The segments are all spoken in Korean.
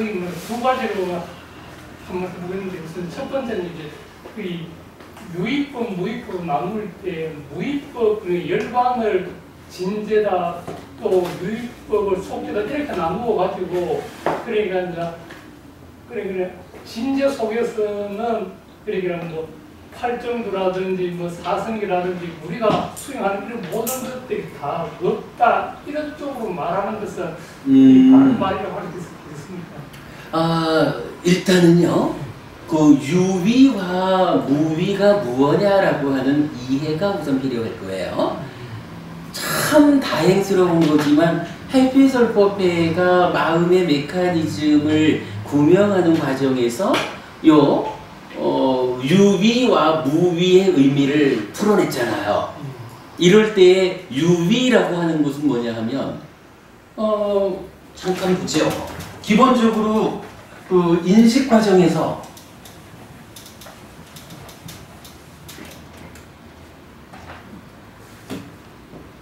거의 뭐 두 가지로 한번 해보겠는데 우선 첫 번째는 이제 그 유의법, 무의법 나눌 때 무의법 그 열방을 진제다 또 유의법을 속죄다 이렇게 나누어 가지고 그러니까 이제 그래 진제 속에서는 그러니까 뭐 팔정도라든지 뭐 사성이라든지 우리가 수행하는 이런 모든 것들이 다 없다 이런 쪽으로 말하는 것은 바른 말이라고 할 수 있습니까? 일단은요 그 유위와 무위가 무엇냐라고 하는 이해가 우선 필요할 거예요. 참 다행스러운 거지만 해피설법회가 마음의 메커니즘을 구명하는 과정에서 유위와 무위의 의미를 풀어냈잖아요. 이럴 때 유위라고 하는 것은 뭐냐 하면 잠깐 보죠. 기본적으로 그 인식 과정에서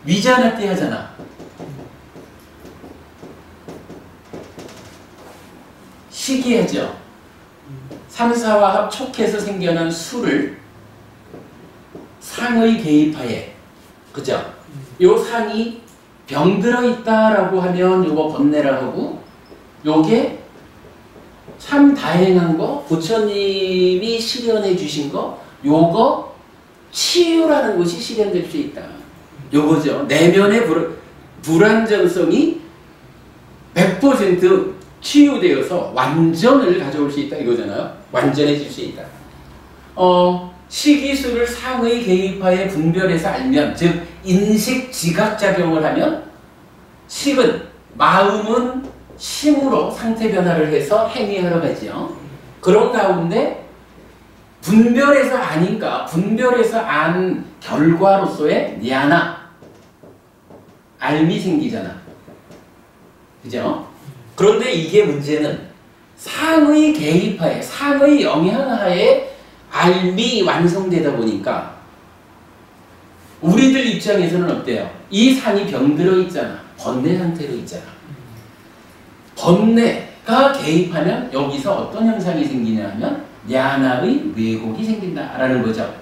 위자나 때 하잖아. 시기하죠. 삼사와 합촉해서 생겨난 수를 상의 개입하에, 그죠? 요 상이 병들어 있다라고 하면 요거 번뇌라 하고, 요게 참 다행한 거, 부처님이 실현해 주신 거, 요거 치유라는 것이 실현될 수 있다. 요거죠. 내면의 불안정성이 100% 치유되어서 완전을 가져올 수 있다 이거잖아요. 완전해질 수 있다. 시기수를 상의 개입하에 분별해서 알면, 즉 인식 지각작용을 하면 식은 마음은 심으로 상태 변화를 해서 행위하러 가지요. 그런 가운데 분별해서 아닌가, 분별해서 안 결과로서의 냐나, 알미 생기잖아. 그죠? 그런데 이게 문제는 상의 개입하에, 상의 영향하에 알미 완성되다 보니까 우리들 입장에서는 어때요? 이 상이 병들어 있잖아. 번뇌 상태로 있잖아. 번뇌가 개입하면 여기서 어떤 현상이 생기냐 하면 냐나의 왜곡이 생긴다라는 거죠.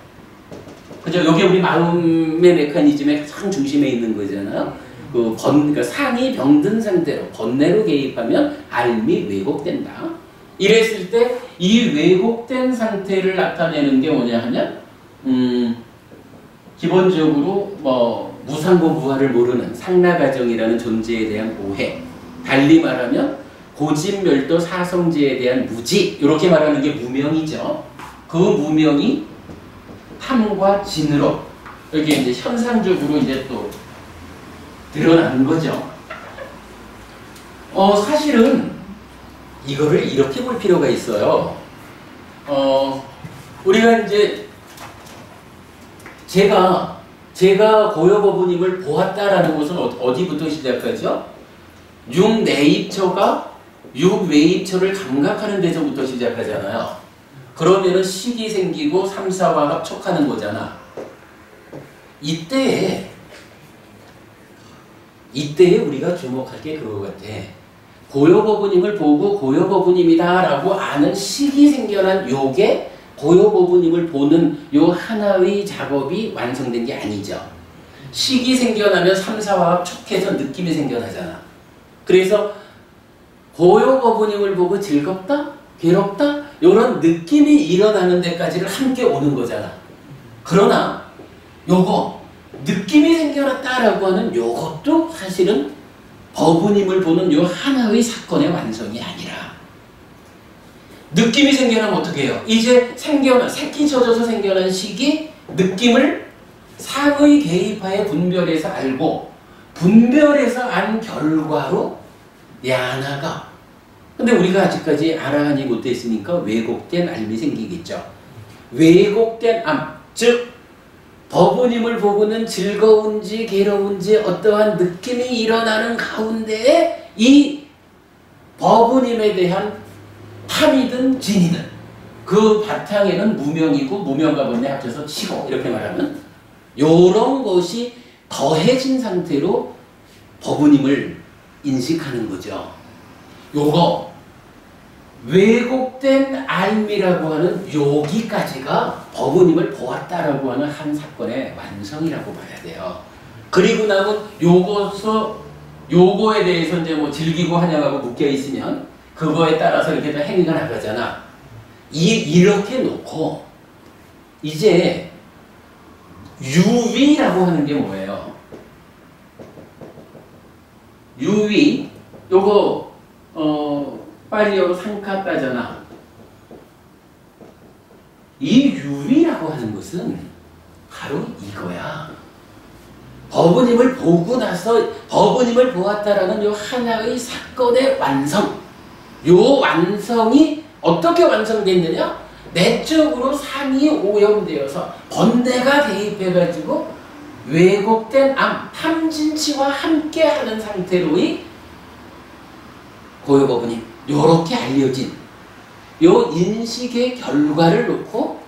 그죠? 여기 우리 마음의 메커니즘의 가장 중심에 있는 거잖아요. 그러니까 상이 병든 상태로 번뇌로 개입하면 알미 왜곡된다. 이랬을 때 이 왜곡된 상태를 나타내는 게 뭐냐 하면 기본적으로 뭐 무상고 무아를 모르는 상나가정이라는 존재에 대한 오해, 달리 말하면 고집멸도 사성제에 대한 무지, 이렇게 말하는 게 무명이죠. 그 무명이 탐과 진으로 여기 이제 현상적으로 이제 또 드러나는 거죠. 사실은 이거를 이렇게 볼 필요가 있어요. 우리가 이제 제가 고여버부님을 보았다라는 것은 어디부터 시작하죠? 육내입처가 육외입처를 감각하는 데서부터 시작하잖아요. 그러면은 식이 생기고 삼사와 합촉하는 거잖아. 이때에 우리가 주목할 게 그거 같아. 고여버부님을 보고 고여버부님이다 라고 아는 식이 생겨난 요게 고여버부님을 보는 요 하나의 작업이 완성된 게 아니죠. 식이 생겨나면 삼사와 합촉해서 느낌이 생겨나잖아. 그래서 고여버부님을 보고 즐겁다? 괴롭다? 요런 느낌이 일어나는 데까지를 함께 오는 거잖아. 그러나 요거 느낌이 생겨났다라고 하는 요것도 사실은 버부님을 보는 요 하나의 사건의 완성이 아니라, 느낌이 생겨나면 어떻게 해요? 이제 새끼 젖어서 생겨난 식이 느낌을 상의 개입하에 분별해서 알고, 분별해서 안 결과로 야나가, 근데 우리가 아직까지 알아하니 못했으니까 왜곡된 알미 생기겠죠. 왜곡된 암, 즉 버부님을 보고는 즐거운지 괴로운지 어떠한 느낌이 일어나는 가운데에 이 버부님에 대한 탐이든 진이든 그 바탕에는 무명이고 무명과 번뇌 합쳐서 치고, 이렇게 말하면 요런 것이 더해진 상태로 버부님을 인식하는 거죠. 요거 왜곡된 알미라고 하는 여기까지가 법원임을 보았다라고 하는 한 사건의 완성이라고 봐야 돼요. 그리고 나면 요거에 대해서 이제 뭐 즐기고 환영하고 묶여 있으면 그거에 따라서 이렇게 또 행위가 나가잖아. 이렇게 놓고 이제 유위라고 하는 게 뭐예요? 유위 요거 파리어로 상카따잖아. 이 유위라고 하는 것은 바로 이거야. 법원임을 보고 나서 법원임을 보았다라는 요 하나의 사건의 완성. 요 완성이 어떻게 완성됐느냐? 내적으로 상이 오염되어서 번뇌가 대입해가지고 왜곡된 탐진치와 함께하는 상태로의 고요법원임. 요렇게 알려진 요 인식의 결과를 놓고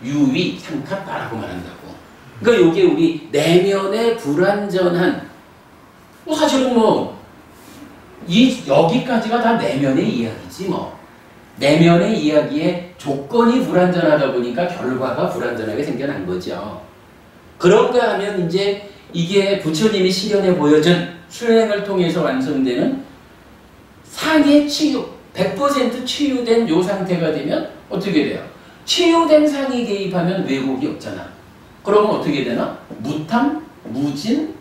유위 상카따라고 말한다고. 그러니까 요게 우리 내면의 불완전한 사실은 여기까지가 다 내면의 이야기지 뭐. 내면의 이야기에 조건이 불완전하다 보니까 결과가 불완전하게 생겨난 거죠. 그런가 하면 이제 이게 부처님이 실현해 보여준 수행을 통해서 완성되는 상의 치유, 100% 치유된 요 상태가 되면 어떻게 돼요? 치유된 상이 개입하면 왜곡이 없잖아. 그러면 어떻게 되나? 무탐, 무진,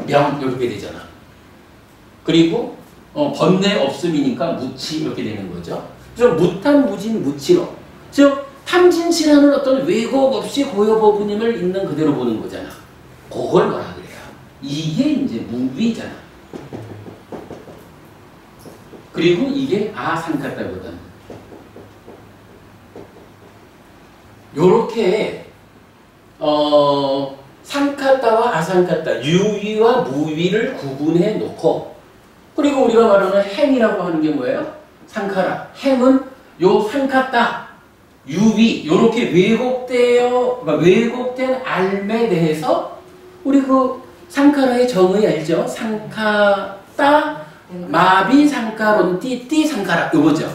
명 이렇게 되잖아. 그리고 번뇌 없음이니까 무치 이렇게 되는 거죠. 그래서 무탐, 무진, 무치로. 즉 탐진치라는 어떤 왜곡 없이 고요법원임을 있는 그대로 보는 거잖아. 그걸 뭐라 그래요? 이게 이제 무위잖아. 그리고 이게 아상카따거든. 요렇게 상카따와 아상카따, 유위와 무위를 구분해 놓고, 그리고 우리가 말하는 행이라고 하는 게 뭐예요? 상카라. 행은 요 상카따, 유위, 요렇게 왜곡된 알매 대해서 우리 그 상카라의 정의 알죠? 상카따, 마비 상카론 띠띠 상카라 이거죠.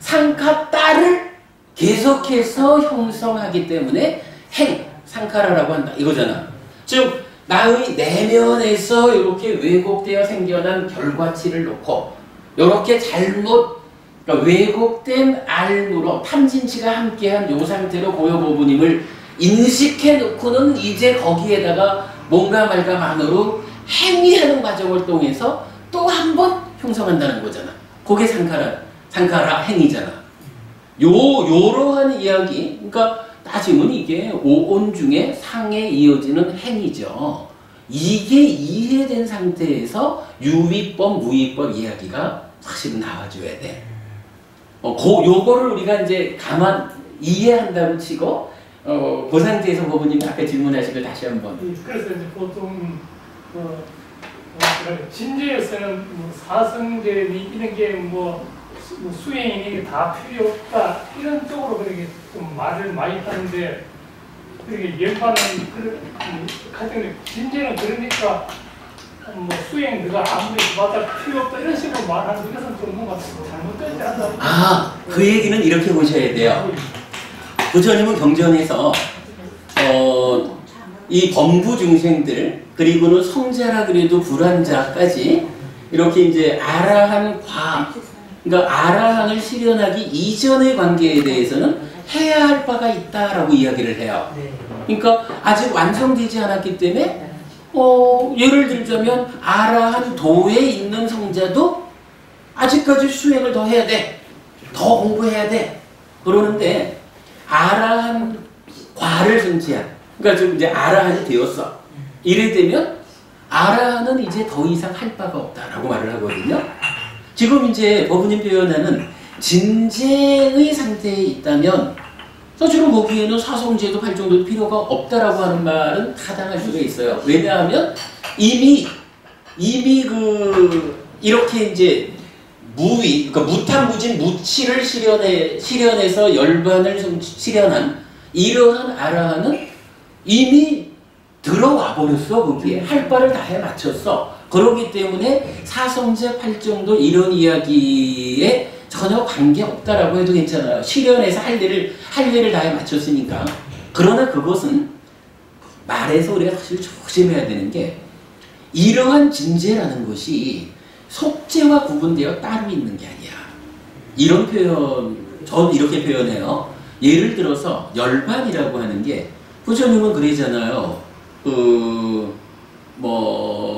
상카따를 계속해서 형성하기 때문에 행, 상카라라고 한다 이거잖아. 즉 나의 내면에서 이렇게 왜곡되어 생겨난 결과치를 놓고 이렇게 그러니까 왜곡된 알무로 탐진치가 함께한 요 상태로 고요보분임을 인식해 놓고는 이제 거기에다가 뭔가 말가 만으로 행위하는 과정을 통해서 또 한 번 형성한다는 거잖아. 그게 상카라 행위잖아. 요러한 이야기, 그러니까 따지면 이게 오온 중에 상에 이어지는 행위죠. 이게 이해된 상태에서 유위법, 무위법 이야기가 사실은 나와줘야 돼. 요거를 우리가 이제 이해한다고 치고, 그 상태에서 법원님이 아까 질문하신 걸 다시 한번. 그래서 이제 보통, 진제에서는 사성제니 이런 게 수행이 이게 다 필요 없다 이런 쪽으로 그렇게 좀 말을 많이 하는데, 그렇게 열반은 가정 진제는 그러니까 수행 너가 아무리 맞아 필요 없다 이런 식으로 말하는 것은 좀 뭔가 잘못되지 않나? 그 얘기는 이렇게 보셔야 돼요. 부처님은 경전에서 이 범부 중생들 그리고는 성자라 그래도 불환자까지 이렇게 이제 아라한 그러니까 아라한을 실현하기 이전의 관계에 대해서는 해야 할 바가 있다라고 이야기를 해요. 그러니까 아직 완성되지 않았기 때문에 예를 들자면 아라한 도에 있는 성자도 아직까지 수행을 더 해야 돼. 더 공부해야 돼. 그러는데 아라한 과를 성취한, 그러니까 좀 이제 아라한이 되었어. 이래 되면 아라한은 이제 더 이상 할 바가 없다라고 말을 하거든요. 지금 이제 법은님 표현하는 진쟁의 상태에 있다면 사실은 거기에는 사성제도 할 정도도 필요가 없다라고 하는 말은 타당할 수가 있어요. 왜냐하면 이미 이렇게 이제 그러니까 무탐무진 무치를 실현해서 열반을 실현한 이러한 아라한은 이미 들어와 버렸어. 거기에 할 바를 다 해 맞췄어. 그렇기 때문에 사성제 팔정도 이런 이야기에 전혀 관계없다라고 해도 괜찮아요. 실현해서 할 일을 다해 마쳤으니까. 그러나 그것은 말해서 우리가 사실 조심해야 되는 게 이러한 진제라는 것이 속죄와 구분되어 따로 있는 게 아니야. 이런 표현, 저는 이렇게 표현해요. 예를 들어서 열반이라고 하는 게 부처님은 그러잖아요.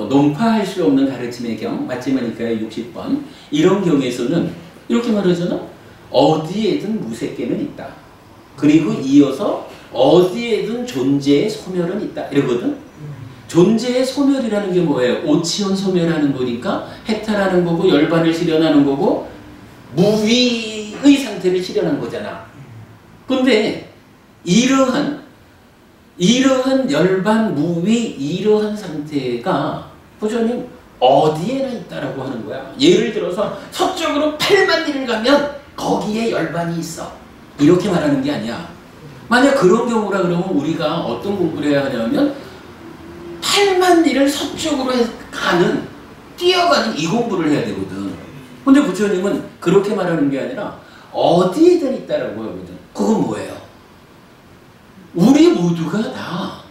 논파할 수 없는 가르침의 경, 마지막니까의 60번 이런 경에서는 이렇게 말하잖아. 어디에든 무색계는 있다. 그리고 이어서 어디에든 존재의 소멸은 있다. 이러거든. 존재의 소멸이라는 게 뭐예요? 오치원 소멸하는 거니까 해탈하는 거고 열반을 실현하는 거고 무위의 상태를 실현한 거잖아. 근데 이러한 열반 무위 이러한 상태가 부처님 어디에나 있다라고 하는 거야. 예를 들어서 서쪽으로 8만 리를 가면 거기에 열반이 있어. 이렇게 말하는 게 아니야. 만약 그런 경우라 그러면 우리가 어떤 공부를 해야 하냐면 8만 리를 서쪽으로 뛰어가는 이 공부를 해야 되거든. 근데 부처님은 그렇게 말하는 게 아니라 어디에든 있다라고 하거든. 그건 뭐예요? 우리 모두가 다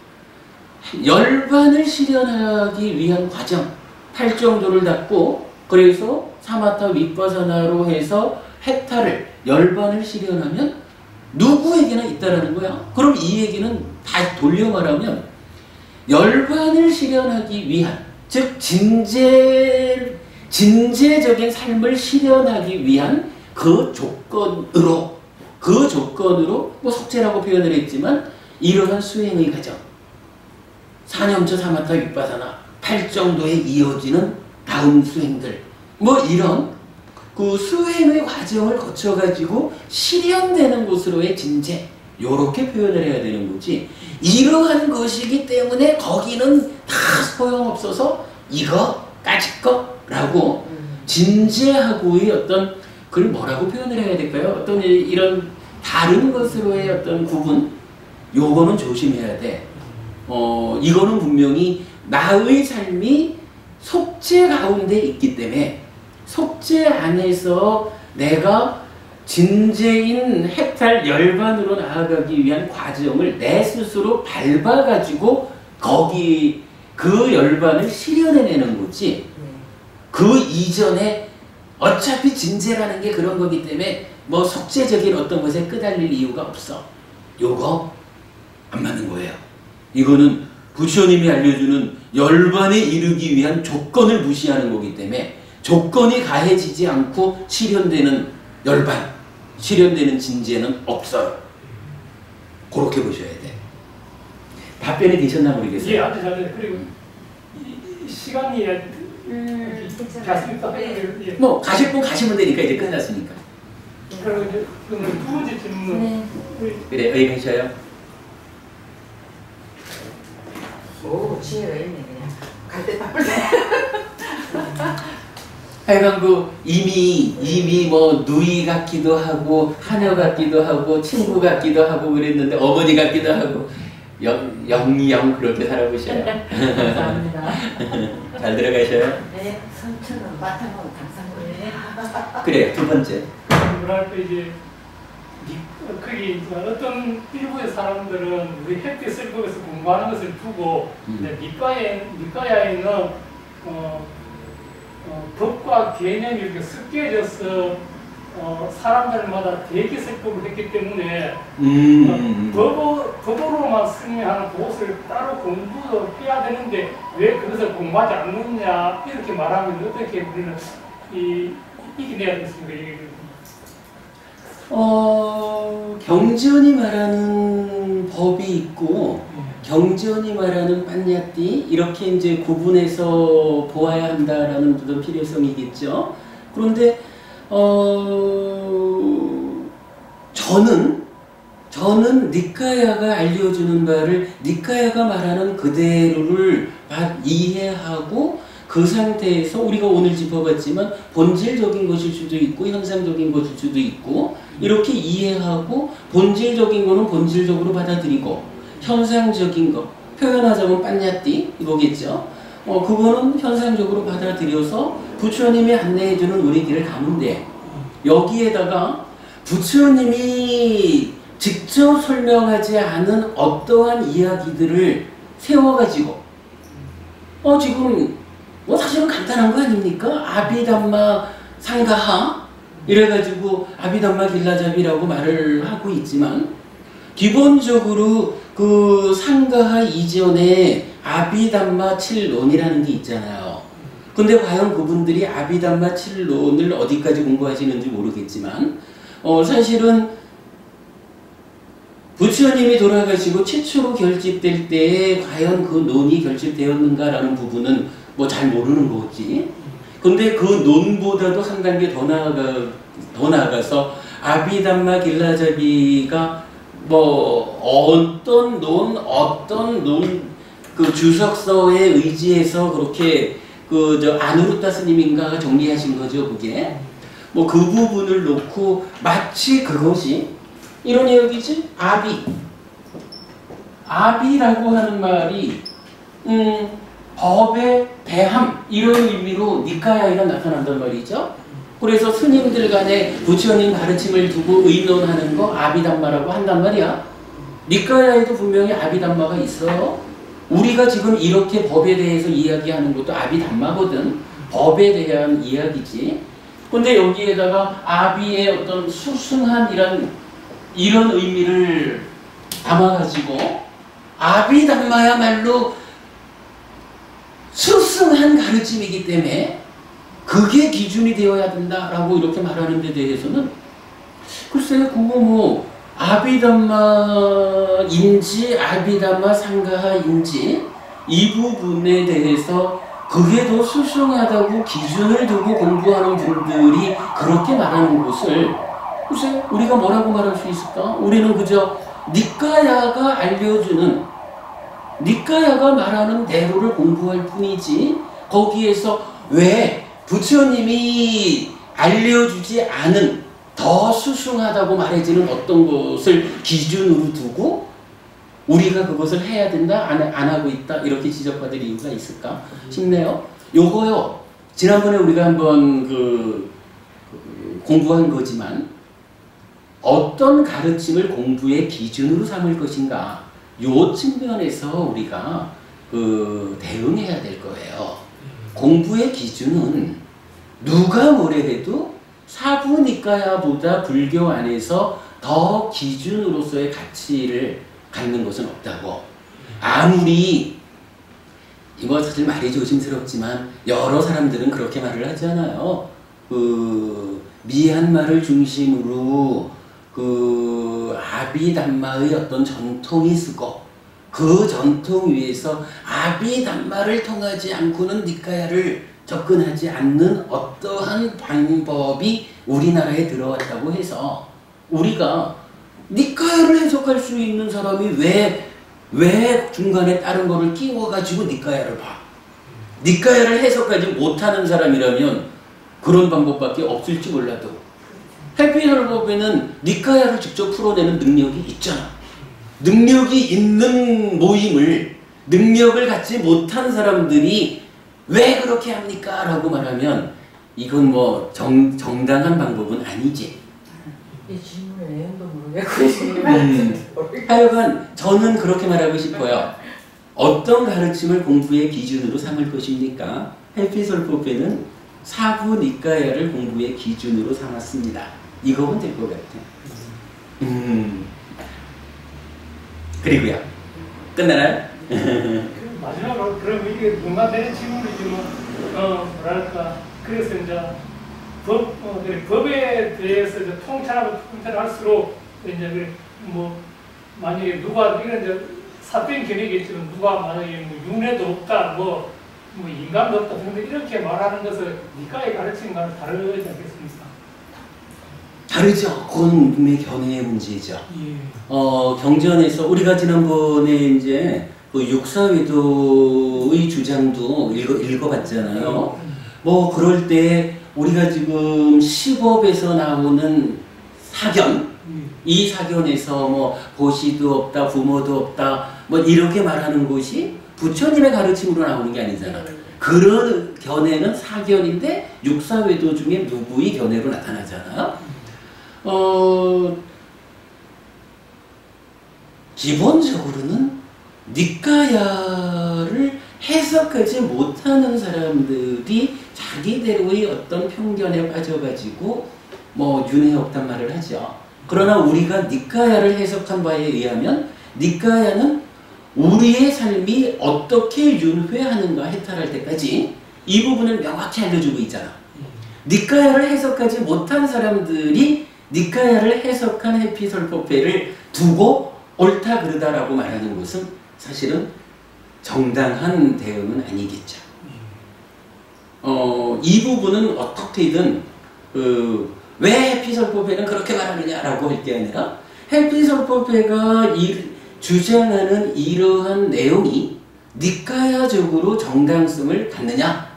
열반을 실현하기 위한 과정, 8정도를 닫고 그래서 사마타 윗바사나로 해서 해탈을, 열반을 실현하면 누구에게나 있다라는 거야. 그럼 이 얘기는 다 돌려 말하면 열반을 실현하기 위한, 즉 진제적인 삶을 실현하기 위한 그 조건으로 뭐 속죄라고 표현을 했지만 이러한 수행의 과정, 사념처 사마타 윗바사나 8정도에 이어지는 다음 수행들, 뭐 이런 그 수행의 과정을 거쳐가지고 실현되는 곳으로의 진제, 요렇게 표현을 해야 되는 거지. 이러한 것이기 때문에 거기는 다 소용없어서 이거까지 거라고 진제하고의 어떤 그걸 뭐라고 표현을 해야 될까요? 어떤 이런 다른 것으로의 어떤 구분, 요거는 조심해야 돼. 이거는 분명히 나의 삶이 속죄 가운데 있기 때문에 속죄 안에서 내가 진제인 해탈 열반으로 나아가기 위한 과정을 내 스스로 밟아가지고 거기 그 열반을 실현해내는 거지. 그 이전에 어차피 진제라는 게 그런 거기 때문에 뭐 속죄적인 어떤 것에 끄달릴 이유가 없어. 요거 안 맞는 거예요. 이거는 부처님이 알려주는 열반에 이르기 위한 조건을 무시하는 거기 때문에 조건이 가해지지 않고 실현되는 열반, 실현되는 진제는 없어요. 그렇게 보셔야 돼. 답변이 되셨나 모르겠어요. 예, 아주 잘 돼요. 그리고 시간이 됐습니까? 예. 뭐 가실 분 가시면 되니까 이제 끝났으니까. 그리고 이제 두 번째 질문. 그래, 여기 계셔요. 오, 취미가 있네 그냥. 갈 때 바쁠 때. 하여간 이미 뭐 누이 같기도 하고 하녀 같기도 하고 친구 같기도 하고 그랬는데 어머니 같기도 하고 영영 그렇게 살아보셔요. 감사합니다. 잘 들어가셔요. 네, 선처럼 바탕으로 감사합니다. 그래요. 두 번째. 뭐랄까 이제 그게 이제 어떤 일부의 사람들은 우리 햇빛을 거기서 공부하는 것을 두고 니까야에는 법과 개념이 이렇게 섞여져서 사람들마다 대기설법을 했기 때문에 법으로만 승리하는 그것을 따로 공부도 해야 되는데 왜 그것을 공부하지 않느냐 이렇게 말하면 어떻게 우리는 이겨내야 되겠습니까? 경전이 말하는 법이 있고 경전이 말하는 빤야띠 이렇게 이제 구분해서 보아야 한다라는 어떤 필요성이겠죠. 그런데 저는 니까야가 알려주는 바를 니까야가 말하는 그대로를 이해하고 그 상태에서 우리가 오늘 짚어봤지만 본질적인 것일 수도 있고 현상적인 것일 수도 있고 이렇게 이해하고 본질적인 거는 본질적으로 받아들이고 현상적인 거 표현하자면 빤야띠 이거겠죠. 그거는 현상적으로 받아들여서 부처님이 안내해주는 우리 길을 가면 돼. 여기에다가 부처님이 직접 설명하지 않은 어떠한 이야기들을 세워가지고 지금 뭐 사실은 간단한 거 아닙니까? 아비담마 상가하 이래가지고 아비담마 길라잡이라고 말을 하고 있지만 기본적으로 그 상가하 이전에 아비담마 7론이라는 게 있잖아요. 근데 과연 그분들이 아비담마 7론을 어디까지 공부하시는지 모르겠지만 사실은 부처님이 돌아가시고 최초로 결집될 때에 과연 그 논이 결집되었는가라는 부분은 뭐 잘 모르는 거지. 근데 그 논보다도 한 단계 더 나아가서 아비담마 길라잡이가 뭐 어떤 논 그 주석서에 의지해서 그렇게 아누루타 스님인가가 정리하신 거죠, 그게. 뭐 그 부분을 놓고 마치 그것이 이런 이야기지? 아비라고 하는 말이 법의 대함 이런 의미로 니카야이가 나타난단 말이죠. 그래서 스님들 간에 부처님 가르침을 두고 의논하는 거 아비담마라고 한단 말이야. 니카야에도 분명히 아비담마가 있어요. 우리가 지금 이렇게 법에 대해서 이야기하는 것도 아비담마거든. 법에 대한 이야기지. 근데 여기에다가 아비의 어떤 수승한 이런 의미를 담아가지고 아비담마야말로 수승한 가르침이기 때문에 그게 기준이 되어야 된다라고 이렇게 말하는 데 대해서는 글쎄요, 그거 뭐 아비담마인지 아비담마 상가인지 이 부분에 대해서 그게 더 수승하다고 기준을 두고 공부하는 분들이 그렇게 말하는 것을 글쎄 우리가 뭐라고 말할 수 있을까? 우리는 그저 니카야가 알려주는 니카야가 말하는 대로를 공부할 뿐이지 거기에서 왜 부처님이 알려주지 않은 더 수승하다고 말해지는 어떤 것을 기준으로 두고 우리가 그것을 해야 된다, 안 하고 있다 이렇게 지적받을 이유가 있을까 싶네요. 요거요 지난번에 우리가 한번 공부한 거지만 어떤 가르침을 공부의 기준으로 삼을 것인가 요 측면에서 우리가 대응해야 될 거예요. 공부의 기준은 누가 뭐래 해도 사부니까야보다 불교 안에서 더 기준으로서의 가치를 갖는 것은 없다고. 아무리 이거 사실 말이 조심스럽지만 여러 사람들은 그렇게 말을 하잖아요. 미얀마를 중심으로 아비담마의 어떤 전통이 쓰고 그 전통 위에서 아비담마를 통하지 않고는 니카야를 접근하지 않는 어떠한 방법이 우리나라에 들어왔다고 해서 우리가 니카야를 해석할 수 있는 사람이 왜 중간에 다른 거를 끼워가지고 니카야를 봐. 니카야를 해석하지 못하는 사람이라면 그런 방법밖에 없을지 몰라도 해피혈법에는 니카야를 직접 풀어내는 능력이 있잖아. 능력이 있는 모임을 능력을 갖지 못한 사람들이 왜 그렇게 합니까? 라고 말하면 이건 뭐 정당한 방법은 아니지. 이 질문의 내용도 모르겠고 하여간 저는 그렇게 말하고 싶어요. 어떤 가르침을 공부의 기준으로 삼을 것입니까? 해피설법에는 사부 니카야를 공부의 기준으로 삼았습니다. 이거면 될 것 같아. 그리고요. 끝나나요? 마지막으로 그럼 이게 뭔가 되는 질문이지만 뭐랄까 그래서 이제 법에 대해서 이제 통찰할수록 이제 뭐 만약에 누가 이런 이제 사된 견해겠지만 누가 만약에 뭐 윤회도 없다 뭐 인간도 없다 근데 이렇게 말하는 것을 니까의 가르침과는 다르지 않겠습니까? 다르죠. 그건 분명히 견해의 문제죠. 예. 경전에서 우리가 지난번에 이제 육사외도의 주장도 읽어봤잖아요. 뭐 그럴 때 우리가 지금 시법에서 나오는 사견, 이 사견에서 뭐 보시도 없다, 부모도 없다, 뭐 이렇게 말하는 것이 부처님의 가르침으로 나오는 게 아니잖아. 그런 견해는 사견인데 육사외도 중에 누구의 견해로 나타나잖아요. 기본적으로는 니까야를 해석하지 못하는 사람들이 자기대로의 어떤 편견에 빠져가지고 뭐 윤회 없단 말을 하죠. 그러나 우리가 니까야를 해석한 바에 의하면 니까야는 우리의 삶이 어떻게 윤회하는가 해탈할 때까지 이 부분을 명확히 알려주고 있잖아. 니까야를 해석하지 못한 사람들이 니까야를 해석한 해피설법회를 두고 옳다 그르다라고 말하는 것은 사실은 정당한 대응은 아니겠죠. 이 부분은 어떻게든 왜 해피설법회는 그렇게 말하느냐라고 할 게 아니라 해피설법회가 주장하는 이러한 내용이 니까야적으로 정당성을 갖느냐,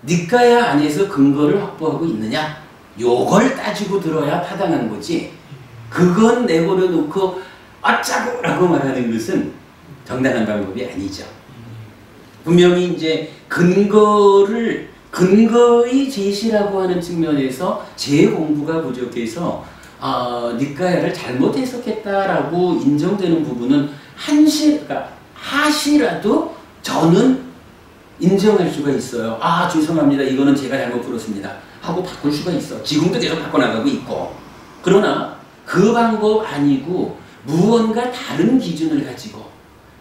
니까야 안에서 근거를 확보하고 있느냐, 요걸 따지고 들어야 타당한 거지. 그건 내버려 놓고 어쩌고 라고 말하는 것은 정당한 방법이 아니죠. 분명히 이제 근거의 제시라고 하는 측면에서 제 공부가 부족해서 니까야를 잘못 해석했다라고 인정되는 부분은 그러니까 하시라도 저는 인정할 수가 있어요. 죄송합니다. 이거는 제가 잘못 풀었습니다. 하고 바꿀 수가 있어. 지금도 계속 바꿔나가고 있고. 그러나 그 방법 아니고 무언가 다른 기준을 가지고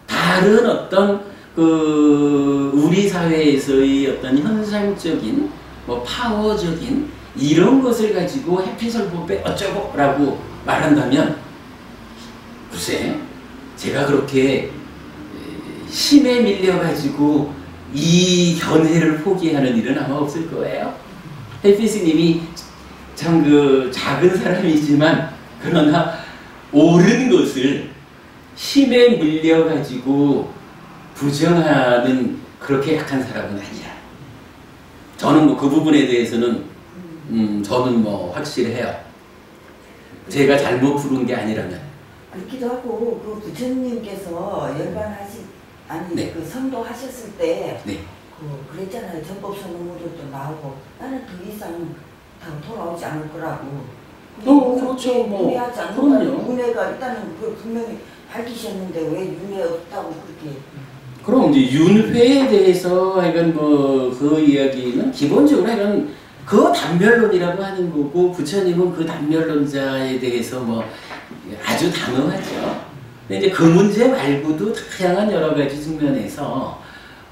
다른 어떤 우리 사회에서의 어떤 현상적인 파워적인 이런 것을 가지고 해피설법에 어쩌고 라고 말한다면 글쎄 제가 그렇게 힘에 밀려가지고 이 견해를 포기하는 일은 아마 없을 거예요. 해피스님이 참 작은 사람이지만 그러나 옳은 것을 힘에 밀려가지고 부정하는 그렇게 약한 사람은 아니야. 저는 그 부분에 대해서는 저는 확실해요. 제가 잘못 부른 게 아니라면. 그렇기도 하고 그 부처님께서 네. 그 선도하셨을 때 네. 그랬잖아요. 전법서 논문들도 나오고 나는 그 이상 다 돌아오지 않을 거라고. 그렇죠. 윤회하지 그럼요. 않는다는 윤회가 일단은 분명히 밝히셨는데 왜 윤회 없다고 그렇게. 그럼 이제 윤회에 대해서 하여간 그 이야기는 기본적으로 하여간 그 단멸론이라고 하는 거고 부처님은 그 단멸론자에 대해서 아주 단호하죠. 근데 이제 그 문제 말고도 다양한 여러 가지 측면에서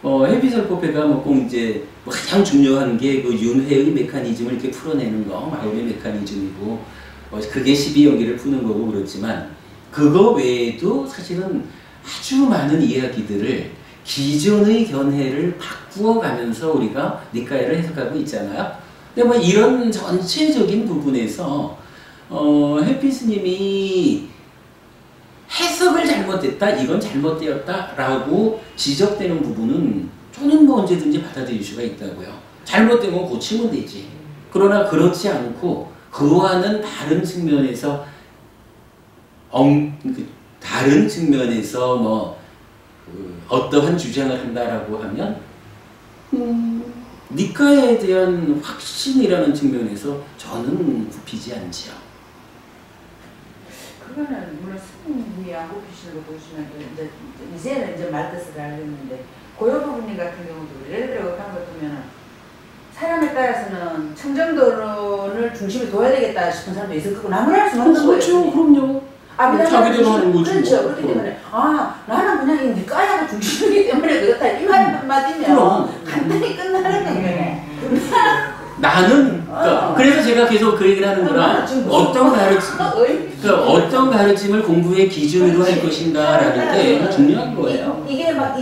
해피설법회가 꼭 이제 가장 중요한 게 그 윤회의 메커니즘을 이렇게 풀어내는 거, 마음의 메커니즘이고 그게 12연기를 푸는 거고 그렇지만 그거 외에도 사실은 아주 많은 이야기들을 기존의 견해를 바꾸어가면서 우리가 니까야를 해석하고 있잖아요. 근데 이런 전체적인 부분에서 해피스님이 해석을 잘못했다, 이건 잘못되었다라고 지적되는 부분은 저는 언제든지 받아들일 수가 있다고요. 잘못된 건 고치면 되지. 그러나 그렇지 않고 그와는 다른 측면에서 어떠한 주장을 한다라고 하면 니까야에 대한 확신이라는 측면에서 저는 굽히지 않지요. 그거는 물론 스님이 양고 피신으로 보시면 이제는 이제 말뜻을 알겠는데 고요부부님 같은 경우도 예를 들어 그런 거 보면은 사람에 따라서는 청정도론을 중심에 둬야 되겠다 싶은 사람도 있을 거고 나무랄 수는 없는 거예요. 그렇죠, 그럼요. 자기대로 하는 거지. 그렇죠. 그렇기 때문에 나는 그냥 이 니까야가 중심이기 때문에 그렇다 이 말 한마디면 간단히 끝나는 거예요. 나는 그래서 제가 계속 그 얘기를 하는 거라 어떤 가르침을 공부의 기준으로 할 것인가라는 게 중요한 거예요. 이게 막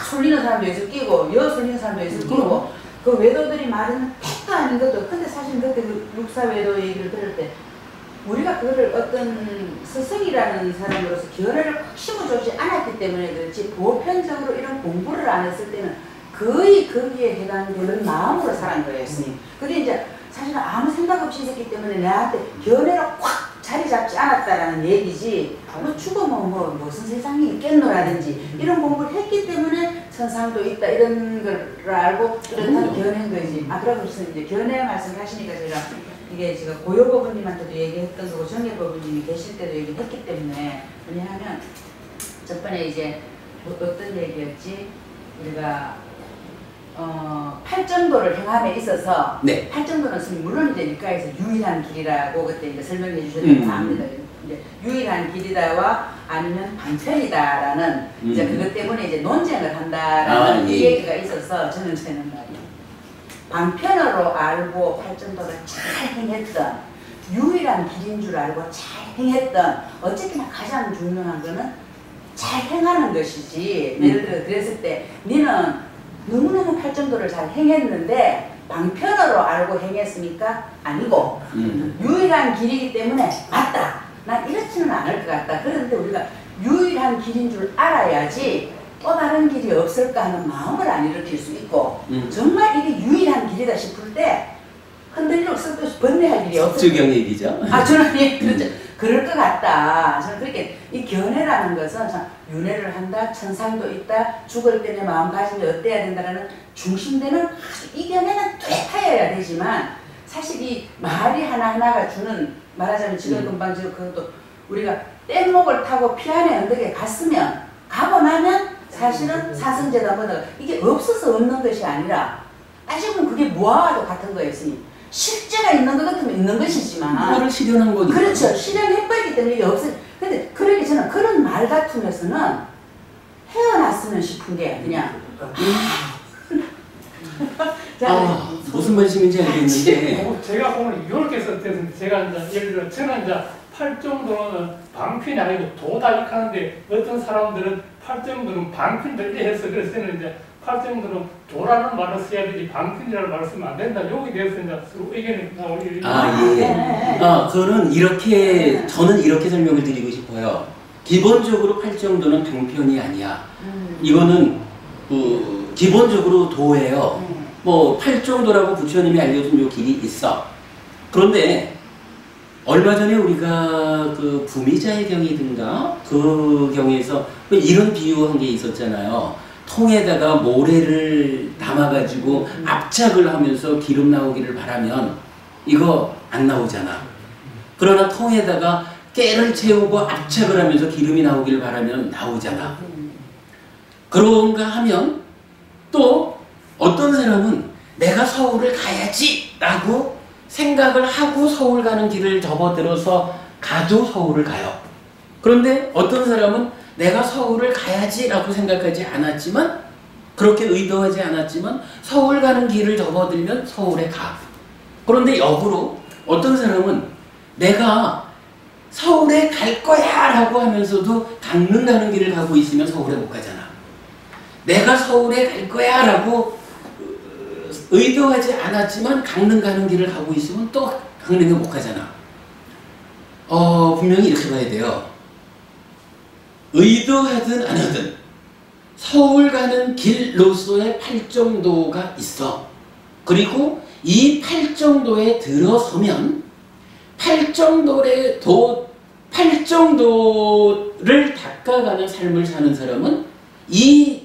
솔리는 사람도 있을 끼고 솔리는 사람도 있을 끼고 그 외도들이 말하는 팩도 아닌 것도 근데 사실 그때 그 육사 외도 얘기를 들을 때 우리가 그거를 어떤 스승이라는 사람으로서 견해를 확 심어주지 않았기 때문에 그렇지 보편적으로 이런 공부를 안 했을 때는 거의 거기에 해당되는 마음으로 살은 거예요, 스님. 근데 이제 사실은 아무 생각 없이 했기 때문에 나한테 견해를 확 자리 잡지 않았다라는 얘기지 뭐 죽으면 뭐 무슨 세상이 있겠노라든지 이런 공부를 했기 때문에 천상도 있다 이런 걸 알고 그렇다는 견해인 거지. 그래서 이제 견해 말씀하시니까 제가 이게 제가 고요법부님한테도 얘기했던 거고 정예법부님이 계실 때도 얘기했기 때문에 왜냐하면 저번에 이제 어떤 얘기였지 우리가 팔정도를 행함에 있어서 네. 팔정도는 물론 이제 밀가에서 유일한 길이라고 그때 이제 설명해 주셨던 거 압니다. 이제 유일한 길이다와 아니면 방편이다라는 이제 그것 때문에 이제 논쟁을 한다라는 예. 얘기가 있어서 저는 말이에요. 방편으로 알고 팔정도를 잘 행했던 유일한 길인 줄 알고 잘 행했던 어쨌거나 가장 중요한 거는 잘 행하는 것이지. 예를 들어 그랬을 때 니는 너무너무 팔정도를 잘 행했는데 방편으로 알고 행했으니까 아니고 유일한 길이기 때문에 맞다. 난 이렇지는 않을 것 같다. 그런데 우리가 유일한 길인 줄 알아야지 또 다른 길이 없을까 하는 마음을 안 일으킬 수 있고 정말 이게 유일한 길이다 싶을 때 흔들리고 쓸데없이 번뇌할 일이 없을 석주경 얘기죠. 저는 예, 그렇죠. 그럴 것 같다. 저는 그렇게 이 견해라는 것은 참 윤회를 한다, 천상도 있다, 죽을 때 내 마음가짐이 어때야 된다라는 중심되는 이 견해는 뚜렷하여야 되지만 사실 이 말이 하나하나가 주는 말하자면 지금 금방 그것도 우리가 뗏목을 타고 피안의 언덕에 갔으면 가고 나면 사실은 사성제다보다 이게 없어서 없는 것이 아니라 따지면 그게 무아와도 같은 거였으니 실제가 있는 것 같으면 있는 것이지만 그거를 실현한 거니까. 그렇죠. 실현해버리기 때문에 이게 없어. 근데 그러기 저는 그런 말 같으면서는 헤어났으면 싶은 게 그냥 무슨 말씀인지 알겠는데 제가 오늘 이렇게 썼는데 제가 이제 예를 들어 저는 이제 팔정도는 방편이 아니고 도다익하는데 어떤 사람들은 팔정도는 방편들 해서 그래서 저는 이제 팔정도는 도라는 말을 써야 되지 방편이라는 말을 쓰면 안 된다. 여기 대해서 이제 서로 의견이 예. 그거는 이렇게 저는 이렇게 설명을 드리고 싶어요. 기본적으로 팔정도는 방편이 아니야. 이거는 기본적으로 도예요. 뭐 팔정도라고 부처님이 알려준 요 길이 있어. 그런데 얼마 전에 우리가 그 부미자의 경이든가 그 경에서 이런 비유한 게 있었잖아요. 통에다가 모래를 담아가지고 압착을 하면서 기름 나오기를 바라면 이거 안 나오잖아. 그러나 통에다가 깨를 채우고 압착을 하면서 기름이 나오기를 바라면 나오잖아. 그런가 하면 또 어떤 사람은 내가 서울을 가야지 라고 생각을 하고 서울 가는 길을 접어들어서 가도 서울을 가요. 그런데 어떤 사람은 내가 서울을 가야지 라고 생각하지 않았지만 그렇게 의도하지 않았지만 서울 가는 길을 접어들면 서울에 가. 그런데 역으로 어떤 사람은 내가 서울에 갈 거야 라고 하면서도 강릉 가는 길을 가고 있으면 서울에 못 가잖아. 내가 서울에 갈 거야 라고 의도하지 않았지만 강릉 가는 길을 가고 있으면 또 강릉에 못 가잖아. 분명히 이렇게 봐야 돼요. 의도하든 안 하든 서울 가는 길로서의 팔정도가 있어. 그리고 이 팔정도에 들어서면 팔정도를 닦아가는 삶을 사는 사람은 이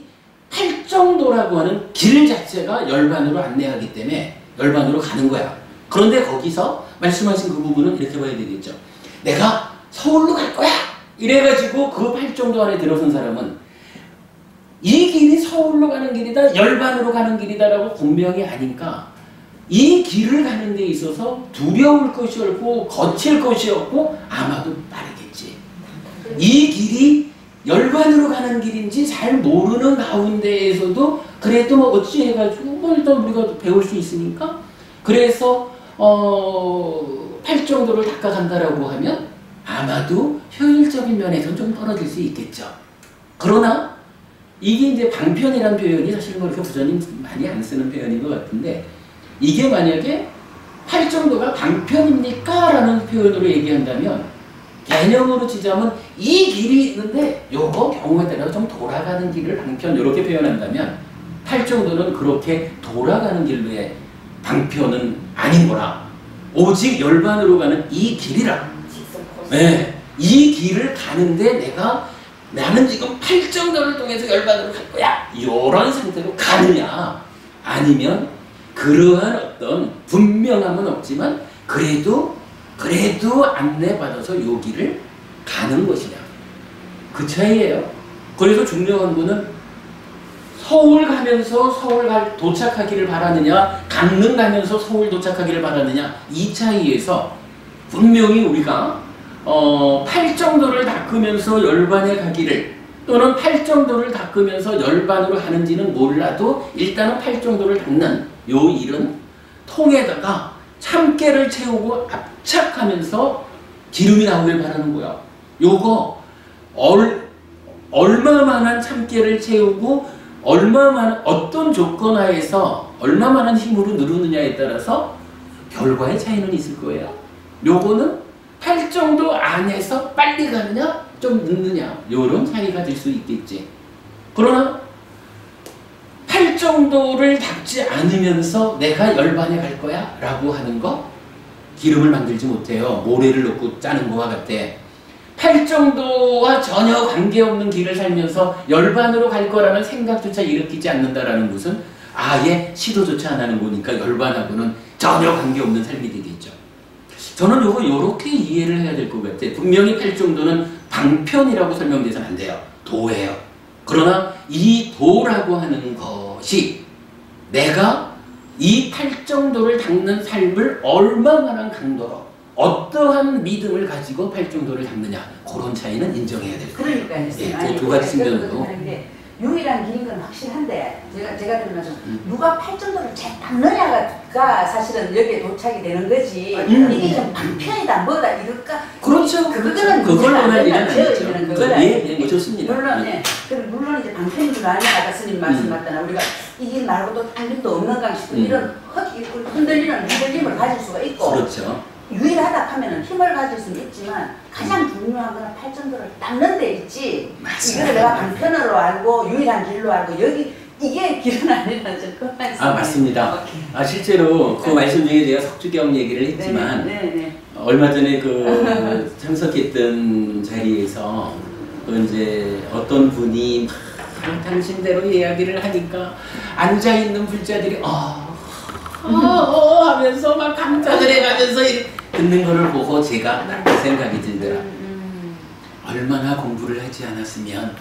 팔정도라고 하는 길 자체가 열반으로 안내하기 때문에 열반으로 가는 거야. 그런데 거기서 말씀하신 그 부분은 이렇게 봐야 되겠죠. 내가 서울로 갈 거야! 이래가지고 그 팔정도 안에 들어선 사람은 이 길이 서울로 가는 길이다, 열반으로 가는 길이다라고 분명히 아니까 이 길을 가는 데 있어서 두려울 것이 없고 거칠 것이 없고 아마도 빠르겠지. 이 길이 열반으로 가는 길인지 잘 모르는 가운데에서도 그래도 뭐 어찌 해가지고 뭐 일단 우리가 배울 수 있으니까 그래서 팔정도를 닦아간다라고 하면 아마도 효율적인 면에서 좀 떨어질 수 있겠죠. 그러나 이게 이제 방편이라는 표현이 사실 그렇게 부처님 많이 안 쓰는 표현인 것 같은데 이게 만약에 팔정도가 방편입니까? 라는 표현으로 얘기한다면 개념으로 치자면 이 길이 있는데 요거 경우에 따라서 좀 돌아가는 길을 방편 이렇게 표현한다면 팔정도는 그렇게 돌아가는 길로의 방편은 아닌 거라 오직 열반으로 가는 이 길이라 네, 이 길을 가는데 나는 지금 팔정도를 통해서 열반으로 갈 거야. 이런 상태로 가느냐, 아니면 그러한 어떤 분명함은 없지만 그래도 안내받아서 요 길을 가는 것이냐, 그 차이예요. 그래서 중요한 거는 서울 가면서 도착하기를 바라느냐, 강릉 가면서 서울 도착하기를 바라느냐, 이 차이에서 분명히 우리가 팔정도를 닦으면서 열반에 가기를, 또는 팔정도를 닦으면서 열반으로 가는지는 몰라도 일단은 팔정도를 닦는 요 일은 통에다가 참깨를 채우고 압착하면서 기름이 나오길 바라는 거야. 요거 얼마만한 참깨를 채우고 어떤 조건 하에서 얼마만한 힘으로 누르느냐에 따라서 결과의 차이는 있을 거예요. 요거는 팔정도 안에서 빨리 가느냐 좀 늦느냐 요런 차이가 될 수 있겠지. 그러나 팔정도를 닦지 않으면서 내가 열반에 갈 거야 라고 하는 거 기름을 만들지 못해요. 모래를 넣고 짜는 거와 같아. 팔정도와 전혀 관계없는 길을 살면서 열반으로 갈 거라는 생각조차 일으키지 않는다라는 것은 아예 시도조차 안 하는 거니까 열반하고는 전혀 관계없는 삶이 되겠죠. 저는 요거 요렇게 이해를 해야 될 것 같아요. 분명히 팔정도는 방편이라고 설명돼서는 안 돼요. 도예요. 그러나 이 도라고 하는 것이 내가 이 팔정도를 닦는 삶을 얼마만한 강도로 어떠한 믿음을 가지고 팔정도를 닦느냐, 그런 차이는 인정해야 될 거예요. 그러니까요. 예, 그 두 가지 측면으로. 유일한 길인 건 확실한데 제가 들으면서 누가 팔정도를 잘 닦느냐가 사실은 여기에 도착이 되는 거지. 이게 좀 방편이다 뭐다 이럴까? 그렇죠. 그걸 원할 일은 아니죠. 예, 좋습니다. 물론 이제 방편인 줄 아냐, 스님 말씀 맞다나 우리가 이 길 말고도 딴 길도 없는 강식도 이런 흔들림을 가질 수가 있고. 그렇죠. 유일하다 하면은 힘을 가질 수는 있지만 가장 중요한 건 팔정도를 닦는 데 있지. 맞습니다. 이걸 내가 방편으로 알고 유일한 길로 알고 여기 이게 길은 아니라는 그 말씀. 맞습니다. 실제로 그 말씀 중에 제가 석주경 얘기를 했지만 얼마 전에 그 참석했던 자리에서 이제 어떤 분이 막 당신대로 이야기를 하니까 앉아 있는 불자들이 하면서 막 감탄을 해가면서 듣는 거를 보고 제가 딱 그 생각이 들더라. 얼마나 공부를 하지 않았으면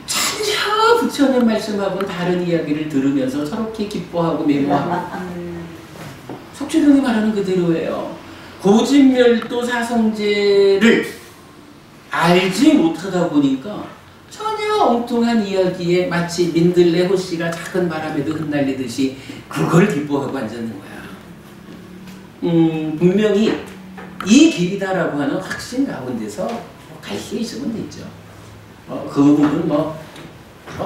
전혀 부처님 말씀하고 다른 이야기를 들으면서 저렇게 기뻐하고 메모하고. 석주경이 말하는 그대로예요. 고진멸도 사성제를 알지 못하다 보니까 전혀 엉뚱한 이야기에 마치 민들레 호씨가 작은 바람에도 흩날리듯이 그걸 기뻐하고 앉았는 거야. 분명히 이 길이다라고 하는 확신 가운데서 갈 수 있으면 됐죠. 그 부분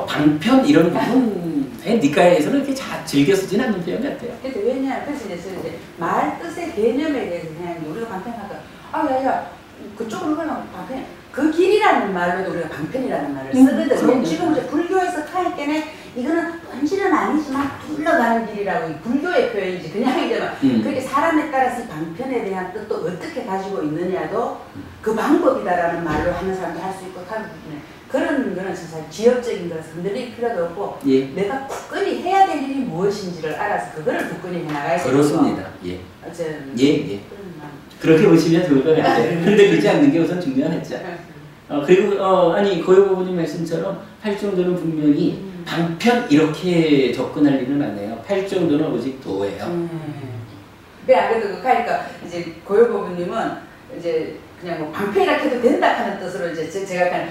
방편 이런 부분에 니까에서는 이렇게 즐겨 쓰진 않는 표현 같아요. 근데 왜냐하면 그래서 이제 말 뜻의 개념에 대해서 그냥 우리가 방편할까? 그쪽으로 가면 방편. 그 길이라는 말로도 우리가 방편이라는 말을 쓰거든요. 지금 이제 불교에서 할 때는 이거는 본질은 아니지만 둘러가는 길이라고 불교의 표현이지. 그냥 이제 막 그렇게 사람에 따라서 방편에 대한 뜻도 어떻게 가지고 있느냐도 그 방법이다라는 말로 하는 사람도 할 수 있고 그런 거는 진짜 지엽적인 거라서 흔들릴 필요도 없고 내가 굳건히 해야 될 일이 무엇인지를 알아서 그거를 굳건히 해나가야 되고. 그렇습니다. 어쨌든 그렇게 보시면 좋을 것 같아요. 흔들리지 않는 게 우선 중요하죠. 그리고 고요부부님 말씀처럼 팔정도는 분명히 방편 이렇게 접근할 일은 안 해요. 팔정도는 오직 도예요. 그래도 그러니까 이제 고요부부님은 이제 그냥 뭐 방편이라 해도 된다 하는 뜻으로 이제 제가 그냥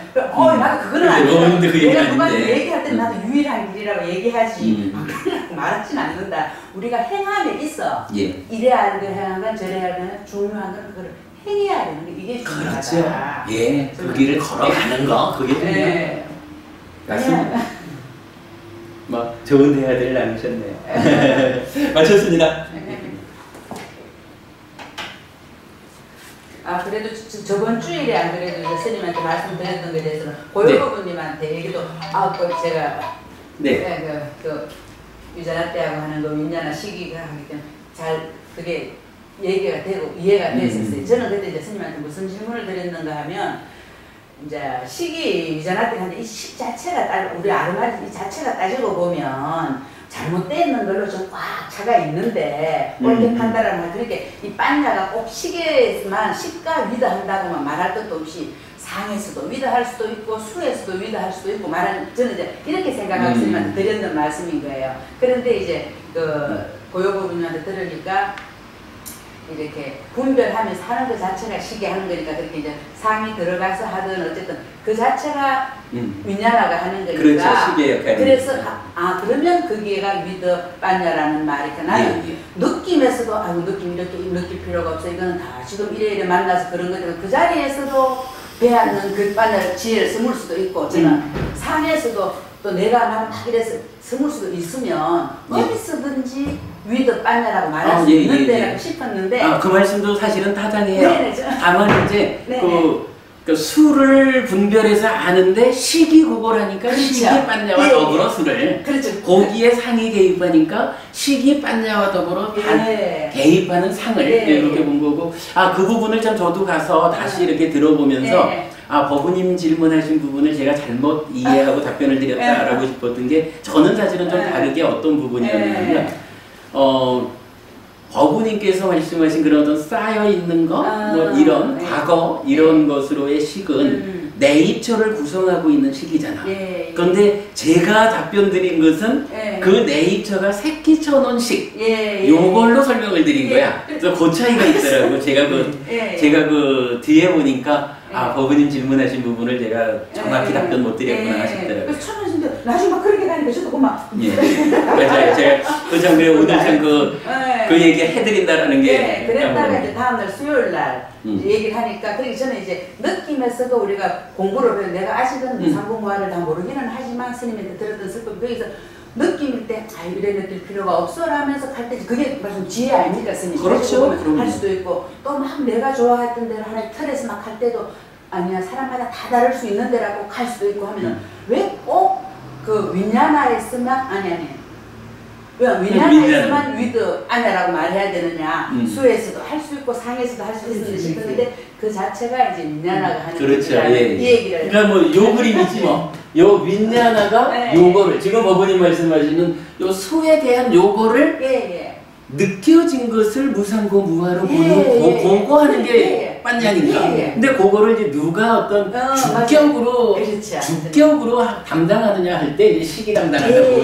나도 그거는 아니야. 내가 누구한테 얘기할 때 나도 유일한 길이라고 얘기하지 방편이라고 말하진 않는다. 우리가 행함에 있어. 이래야 하는 거 행한 건 저래야 하는 건 중요한 건 그거를 행해야 되는 게 이게 중요하다. 그렇죠. 그 길을 걸어가는 거 그게 중요해요. 맞습니다. 좋은 대화들을 나누셨네요. 마쳤습니다. 그래도 저번 주일에 안 그래도 스님한테 말씀드렸던 것에 대해서는 고요부부님한테 얘기도 제가 그 유자나 때하고 하는 거 윈냐나 시기가 하기 때문에 잘 그게 얘기가 되고 이해가 됐었어요. 저는 그때 이제 스님한테 무슨 질문을 드렸는가 하면 이제 식이 위전할 때 하는데 이 식 자체가 우리 아르마리 이 자체가 따지고 보면 잘못되어 있는 걸로 좀 꽉 차가 있는데 옳게 판단을 그렇게 이 빨냐가 꼭 식에만 식과 위다한다고만 말할 것도 없이 상에서도 위다할 수도 있고 수에서도 위다할 수도 있고 말하는 저는 이제 이렇게 생각하고 스님한테 드렸는 말씀인 거예요. 그런데 이제 그 고요부부님한테 들으니까 이렇게 분별하면서 하는 그 자체가 시계 하는 거니까 그렇게 이제 상이 들어가서 하든 어쨌든 그 자체가 윈야나가 하는 거니까. 그렇죠. 시계 역할이. 그래서 그러면 그게가 위드 빠냐라는 말이니까 나는 느낌에서도 느낌 이렇게 느낄 필요가 없어. 이거는 다 지금 이래 만나서 그런 거니까 그 자리에서도 배하는 그 빠냐를 지혜를 스물 수도 있고 저는 상에서도 또 내가 막 이래서 스물 수도 있으면 어디서든지 위드 빠냐라고 말할 수 있는데라고 싶었는데 그 말씀도 사실은 타당해요. 네네, 다만 이제 네네. 그 수를 분별해서 아는데 식이 구걸하니까 그렇죠. 식이 빤냐와 더불어 수를 그렇죠. 거기에 상이 개입하니까 식이 빤냐와 더불어 개입하는 상을 이렇게 본 거고 그 부분을 참 저도 가서 다시 이렇게 들어보면서 법우님 질문하신 부분을 제가 잘못 이해하고 답변을 드렸다라고 싶었던 게 저는 사실은 좀 다르게 어떤 부분이었냐면 법우님께서 말씀하신 그런 어떤 쌓여있는 것, 뭐 이런 과거 이런 것으로의 식은 내입처를 구성하고 있는 식이잖아. 그런데 제가 답변 드린 것은 그 내입처가 새끼쳐 놓은 식 요걸로 설명을 드린 거야. 그래서 그 차이가 있더라고. 제가 그 뒤에 보니까 법우님 질문하신 부분을 제가 정확히 답변 못 드렸구나 싶더라고요. 그래서 천하신데 나중에 막 그렇게 가니까 저도 그만. 맞아요. 제가 그 장면에 오늘 참 그 얘기 해드린다라는 게. 그랬다가 이제 다음날 수요일 날 얘기를 하니까 그러기 전에 이제 느낌에서도 우리가 공부를 배워 내가 아직은 무상공부화를 다 모르기는 하지만 스님한테 들었던 슬픔 거기서 느낌일 때 이래 느낄 필요가 없어라면서 갈 때 그게 무슨 지혜 아닙니까 스님? 그렇죠. 할 수도 있고 또 막 내가 좋아했던 대로 하나의 틀에서 막 할 때도 아니야 사람마다 다 다를 수 있는 데라고 갈 수도 있고 하면은 왜 꼭 그 윈야나에서만 아니 왜 윈야나에서만 위드 아냐라고 말해야 되느냐 수에서도 할 수 있고 상에서도 할 수 있는지 싶었는데 그 자체가 이제 윈야나가 하는 그렇죠. 이 얘기를 그러니까 뭐 요 그림이지 뭐. 요 윈야나가 요거를 지금 어머님 말씀하시는 요 수에 대한 요거를 느껴진 것을 무상고 무화로 보는 그거 하는 게 빤냥인가. 근데 그거를 이제 누가 어떤 주격으로 담당하느냐 할 때 이제 식이 담당한다고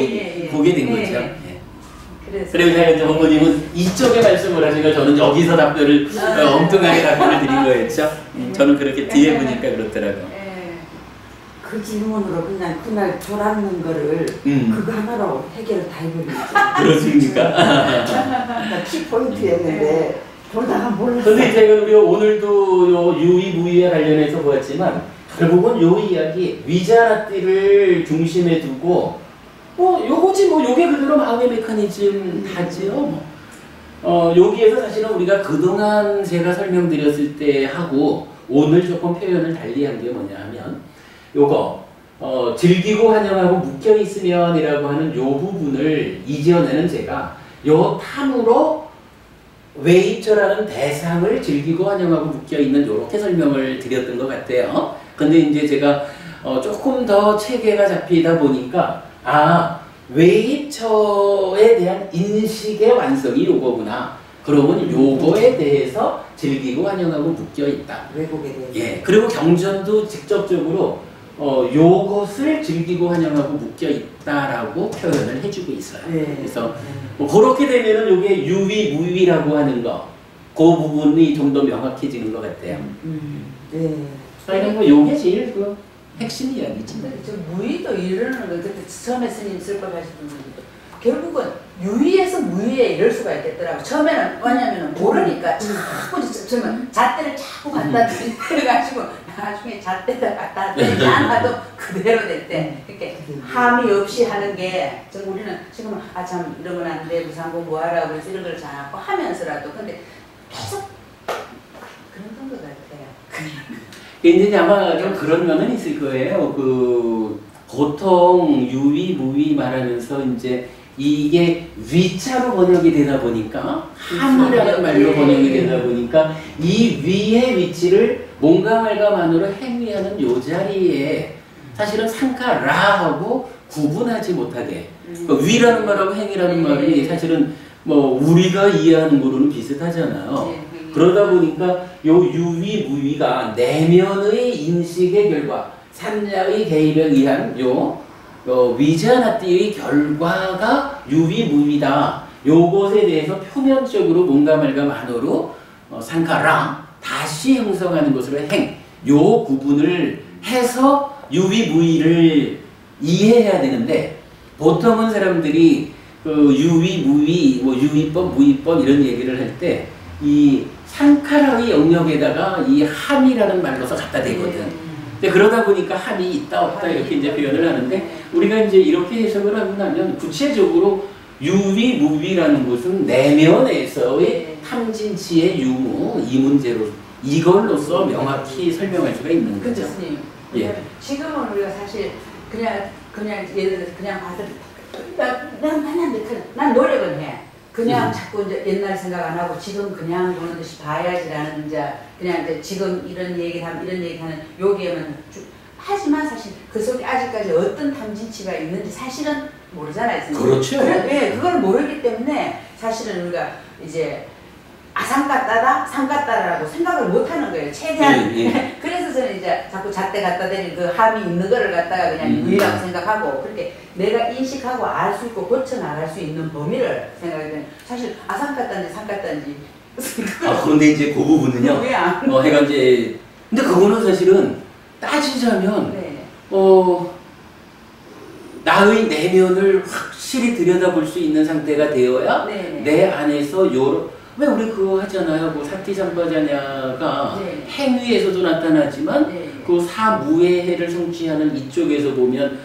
보게 된 거죠. 그리고 제가 이제 어머님은 이쪽에 말씀을 하시니까 저는 여기서 답변을 엉뚱하게 답변을 드린 거였죠. 저는 그렇게 뒤에 보니까 그렇더라고요. 그 질문으로 그냥 그날 졸았는 거를 그거 하나로 해결을 다 해버렸죠. 그렇습니까? 그러니까 키포인트였는데 졸다가 몰랐어요. 근데 제가 우리 오늘도 요 유의 무의에 관련해서 보았지만 결국은 요 이야기 위자라띠를 중심에 두고 요거지 요게 그대로 마음의 메커니즘 하지요. 여기에서 사실은 우리가 그동안 제가 설명드렸을 때 하고 오늘 조금 표현을 달리한 게 뭐냐 하면 요거 즐기고 환영하고 묶여있으면이라고 하는 요 부분을 이전에는 제가 요 탐으로 외입처라는 대상을 즐기고 환영하고 묶여있는 요렇게 설명을 드렸던 것 같아요. 근데 이제 제가 조금 더 체계가 잡히다 보니까 외입처에 대한 인식의 완성이 요거구나. 그러면 요거에 대해서 즐기고 환영하고 묶여있다. 외국에 대해서. 그리고 경전도 직접적으로 요것을 즐기고 환영하고 묶여있다라고 표현을 해주고 있어요. 그래서 그렇게 되면은 요게 유의, 무의라고 하는 거, 그 부분이 좀 더 명확해지는 것 같아요. 그러니까 요게 제일 핵심 이야기지. 저 무의도 이러는 거 그때 처음에 스님 쓸걸 하시던 분들도 결국은 유의에서 무의에 이럴 수가 있겠더라고. 처음에는 뭐냐면은 모르니까 자꾸 처음에 잣대를 자꾸 갖다 대가지고 나중에 잣대를 갖다 대지 않아도 그대로 될 때 이렇게 함이 없이 하는 게 우리는 지금은 참 이러면 안 돼 무상공부하라고 그래서 이런 걸 자꾸 하면서라도 근데 계속 그런 것 같아요. 이제 아마 좀 그런 면은 있을 거예요. 보통 유의, 무의 말하면서 이제 이게 위자로 번역이 되다 보니까 함이라는 말로 번역이 되다 보니까 이 위의 위치를 뭔가 말과만으로 행위하는 요 자리에 사실은 상카라하고 구분하지 못하게 위라는 말하고 행위라는 말이 사실은 뭐 우리가 이해하는 거로는 비슷하잖아요. 그러다 보니까 요 유위 무위가 내면의 인식의 결과 산야의 개입에 의한 요 위자나띠의 결과가 유위무위다. 요것에 대해서 표면적으로 뭔가 말과 만어로 상카랑 다시 형성하는 것으로 행. 요 구분을 해서 유위무위를 이해해야 되는데 보통은 사람들이 유위무위, 뭐 유위법, 무위법 이런 얘기를 할 때 이 상카라의 영역에다가 이 함이라는 말로서 갖다 대거든. 그러다 보니까 함이 있다 없다 이렇게 이제 표현을 하는데 우리가 이제 이렇게 해석을 하고 나면 구체적으로 유위무위라는 것은 내면에서의 탐진치의 유무 이 문제로 이걸로써 명확히 설명할 수가 있는 거죠. 그렇습니다. 예. 지금은 우리가 사실 그냥 예를 들어서 그냥 봐도 난 노력은 해. 그냥 자꾸 이제 옛날 생각 안 하고 지금 그냥 보는 듯이 봐야지라는 이제 그냥 이제 지금 이런 얘기하는 여기에만 하지만 사실 그 속에 아직까지 어떤 탐진치가 있는지 사실은 모르잖아요. 그렇죠. 네, 그걸 모르기 때문에 사실은 우리가 이제 상같다다 상같다라고 생각을 못 하는 거예요. 최대한. 그래서 저는 이제 자꾸 잣대 갖다 대는 그 함이 있는 거를 갖다가 그냥 유의라고 생각하고 그렇게 내가 인식하고 알 수 있고 고쳐나갈 수 있는 범위를 생각하면 사실 상같다는지 상같다는지 그런데 이제 그 부분은요. 해가 이제 근데 그거는 사실은 따지자면 네. 나의 내면을 확실히 들여다볼 수 있는 상태가 되어야 네. 내 안에서 왜 우리 그거 하잖아요. 그 사티삼바자냐가 네. 행위에서도 나타나지만 네. 그 사무해해를 성취하는 이쪽에서 보면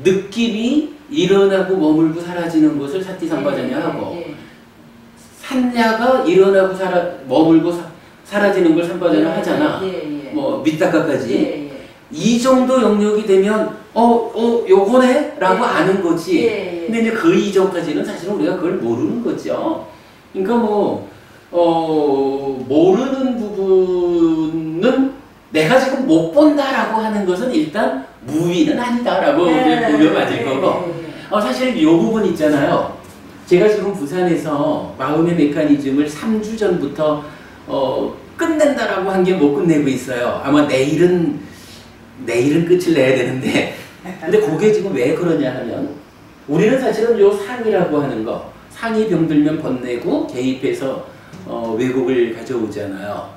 느낌이 일어나고 머물고 사라지는 것을 사티삼바자냐 하고 산야가 일어나고 머물고 사라지는 걸 삼바자냐 하잖아. 뭐 밑다가까지 이 정도 영역이 되면 요거네? 라고 아는 거지. 근데 이제 그 이전까지는 사실은 우리가 그걸 모르는 거죠. 그러니까 모르는 부분은 내가 지금 못 본다라고 하는 것은 일단 무위는 아니다라고 보면 맞을 거고. 사실 이 부분 있잖아요. 제가 지금 부산에서 마음의 메커니즘을 3주 전부터 끝낸다라고 한 게 못 끝내고 있어요. 아마 내일은 끝을 내야 되는데 근데 그게 지금 왜 그러냐 하면 우리는 사실은 요 상이라고 하는 거 상이 병들면 번내고 개입해서 왜곡을 가져오잖아요.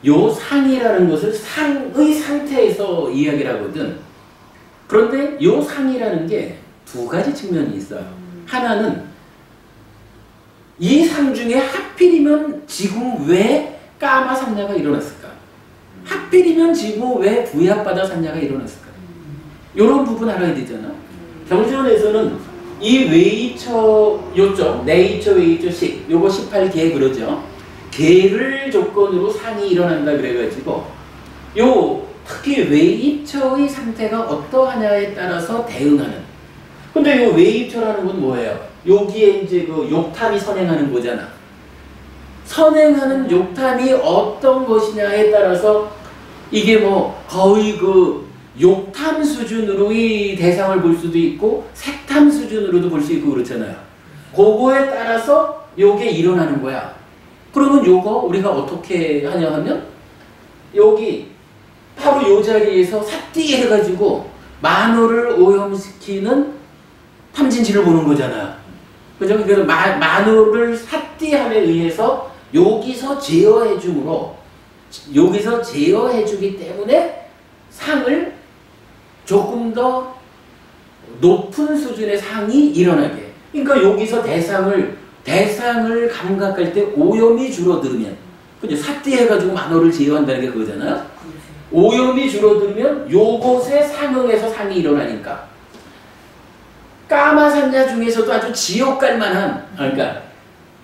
요 상이라는 것을 상의 상태에서 이야기를 하거든. 그런데 요 상이라는 게 두 가지 측면이 있어요. 하나는 이 상 중에 하필이면 지금 왜 까마 상야가 일어났을까? 하필이면 지금 왜 부야바다 상야가 일어났을까? 요런 부분 알아야 되잖아. 경전에서는 이 웨이처 요점, 네이처 웨이처 식, 요거 18개 그러죠. 개를 조건으로 상이 일어난다 그래가지고 요 특히 웨이처의 상태가 어떠하냐에 따라서 대응하는. 근데 요 웨이처라는 건 뭐예요? 여기에 이제 그 욕탐이 선행하는 거잖아. 선행하는 욕탐이 어떤 것이냐에 따라서 이게 뭐 거의 그 욕탐 수준으로의 대상을 볼 수도 있고 색탐 수준으로도 볼 수 있고 그렇잖아요. 그거에 따라서 요게 일어나는 거야. 그러면 요거 우리가 어떻게 하냐 하면 여기 바로 요 자리에서 삿띠 해가지고 만호를 오염시키는 탐진치를 보는 거잖아요. 그죠? 그래서 만호를 삿띠함에 의해서 여기서 제어해줌으로 여기서 제어해주기 때문에 상을 조금 더 높은 수준의 상이 일어나게. 그러니까 여기서 대상을 감각할 때 오염이 줄어들면, 그죠? 삿띠해가지고 만호를 제어한다는 게 그거잖아요. 오염이 줄어들면 요것에 상응해서 상이 일어나니까. 까마산야 중에서도 아주 지옥 갈 만한, 그러니까